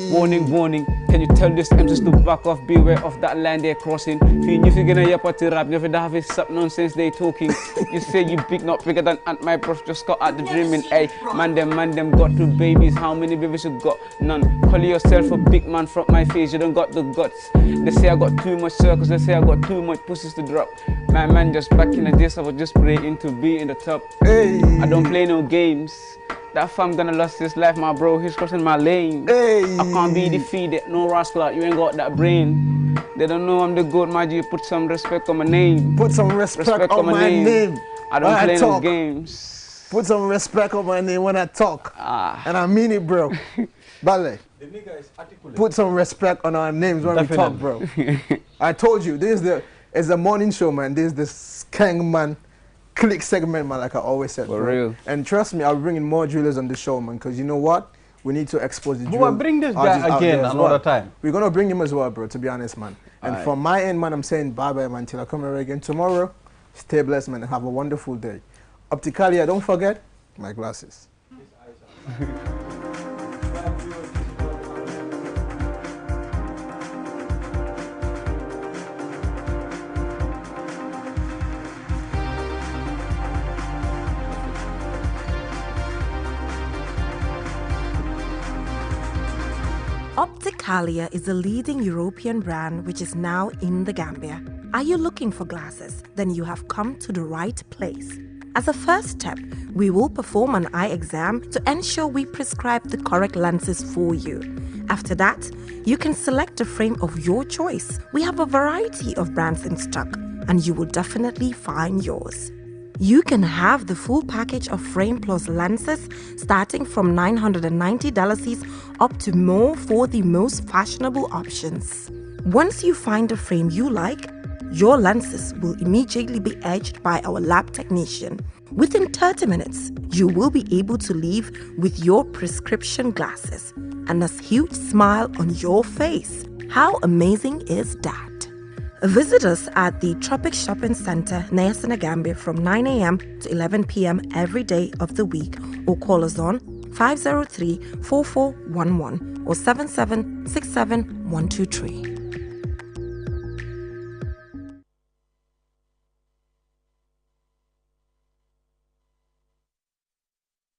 Warning, warning. Can you tell this MC's to back off? Beware of that line they're crossing. If you're gonna yap at the rap, if you have this sub nonsense they talking. You say you big, not bigger than Ant. My bros just got out the dreaming. Hey, man them got 2 babies. How many babies you got? None. Call yourself a big man from my face. You don't got the guts. They say I got too much circles. They say I got too much pussies to drop. My man just back in the days I was just praying to be in the top. I don't play no games. That fam gonna lose his life, my bro. He's crossing my lane. I can't be defeated. No rascal, you ain't got that brain. They don't know I'm the goat, my G. Put some respect on my name. Put some respect on my name. I don't play no games. Put some respect on my name when I talk. And I mean it, bro. Ballet. The nigga is articulate. Put some respect on our names when we talk, bro. I told you, it's the morning show, man. This is the Skang man click segment, man, like I always said. For real. And trust me, I'll bring in more drillers on the show, man, because you know what? We need to expose the drill. We'll bring this guy again another time. We're going to bring him as well, bro, to be honest, man. And from my end, man, I'm saying bye-bye, man, till I come here again tomorrow. Stay blessed, man, and have a wonderful day. Opticalia, don't forget my glasses. Opticalia is a leading European brand which is now in the Gambia. Are you looking for glasses? Then you have come to the right place. As a first step, we will perform an eye exam to ensure we prescribe the correct lenses for you. After that, you can select a frame of your choice. We have a variety of brands in stock, and you will definitely find yours. You can have the full package of frame plus lenses starting from $990 up to more for the most fashionable options. Once you find a frame you like, your lenses will immediately be edged by our lab technician. Within 30 minutes, you will be able to leave with your prescription glasses and a huge smile on your face. How amazing is that? Visit us at the Tropic Shopping Center near Senegambia from 9 a.m. to 11 p.m. every day of the week, or call us on 503-4411 or 7767-123.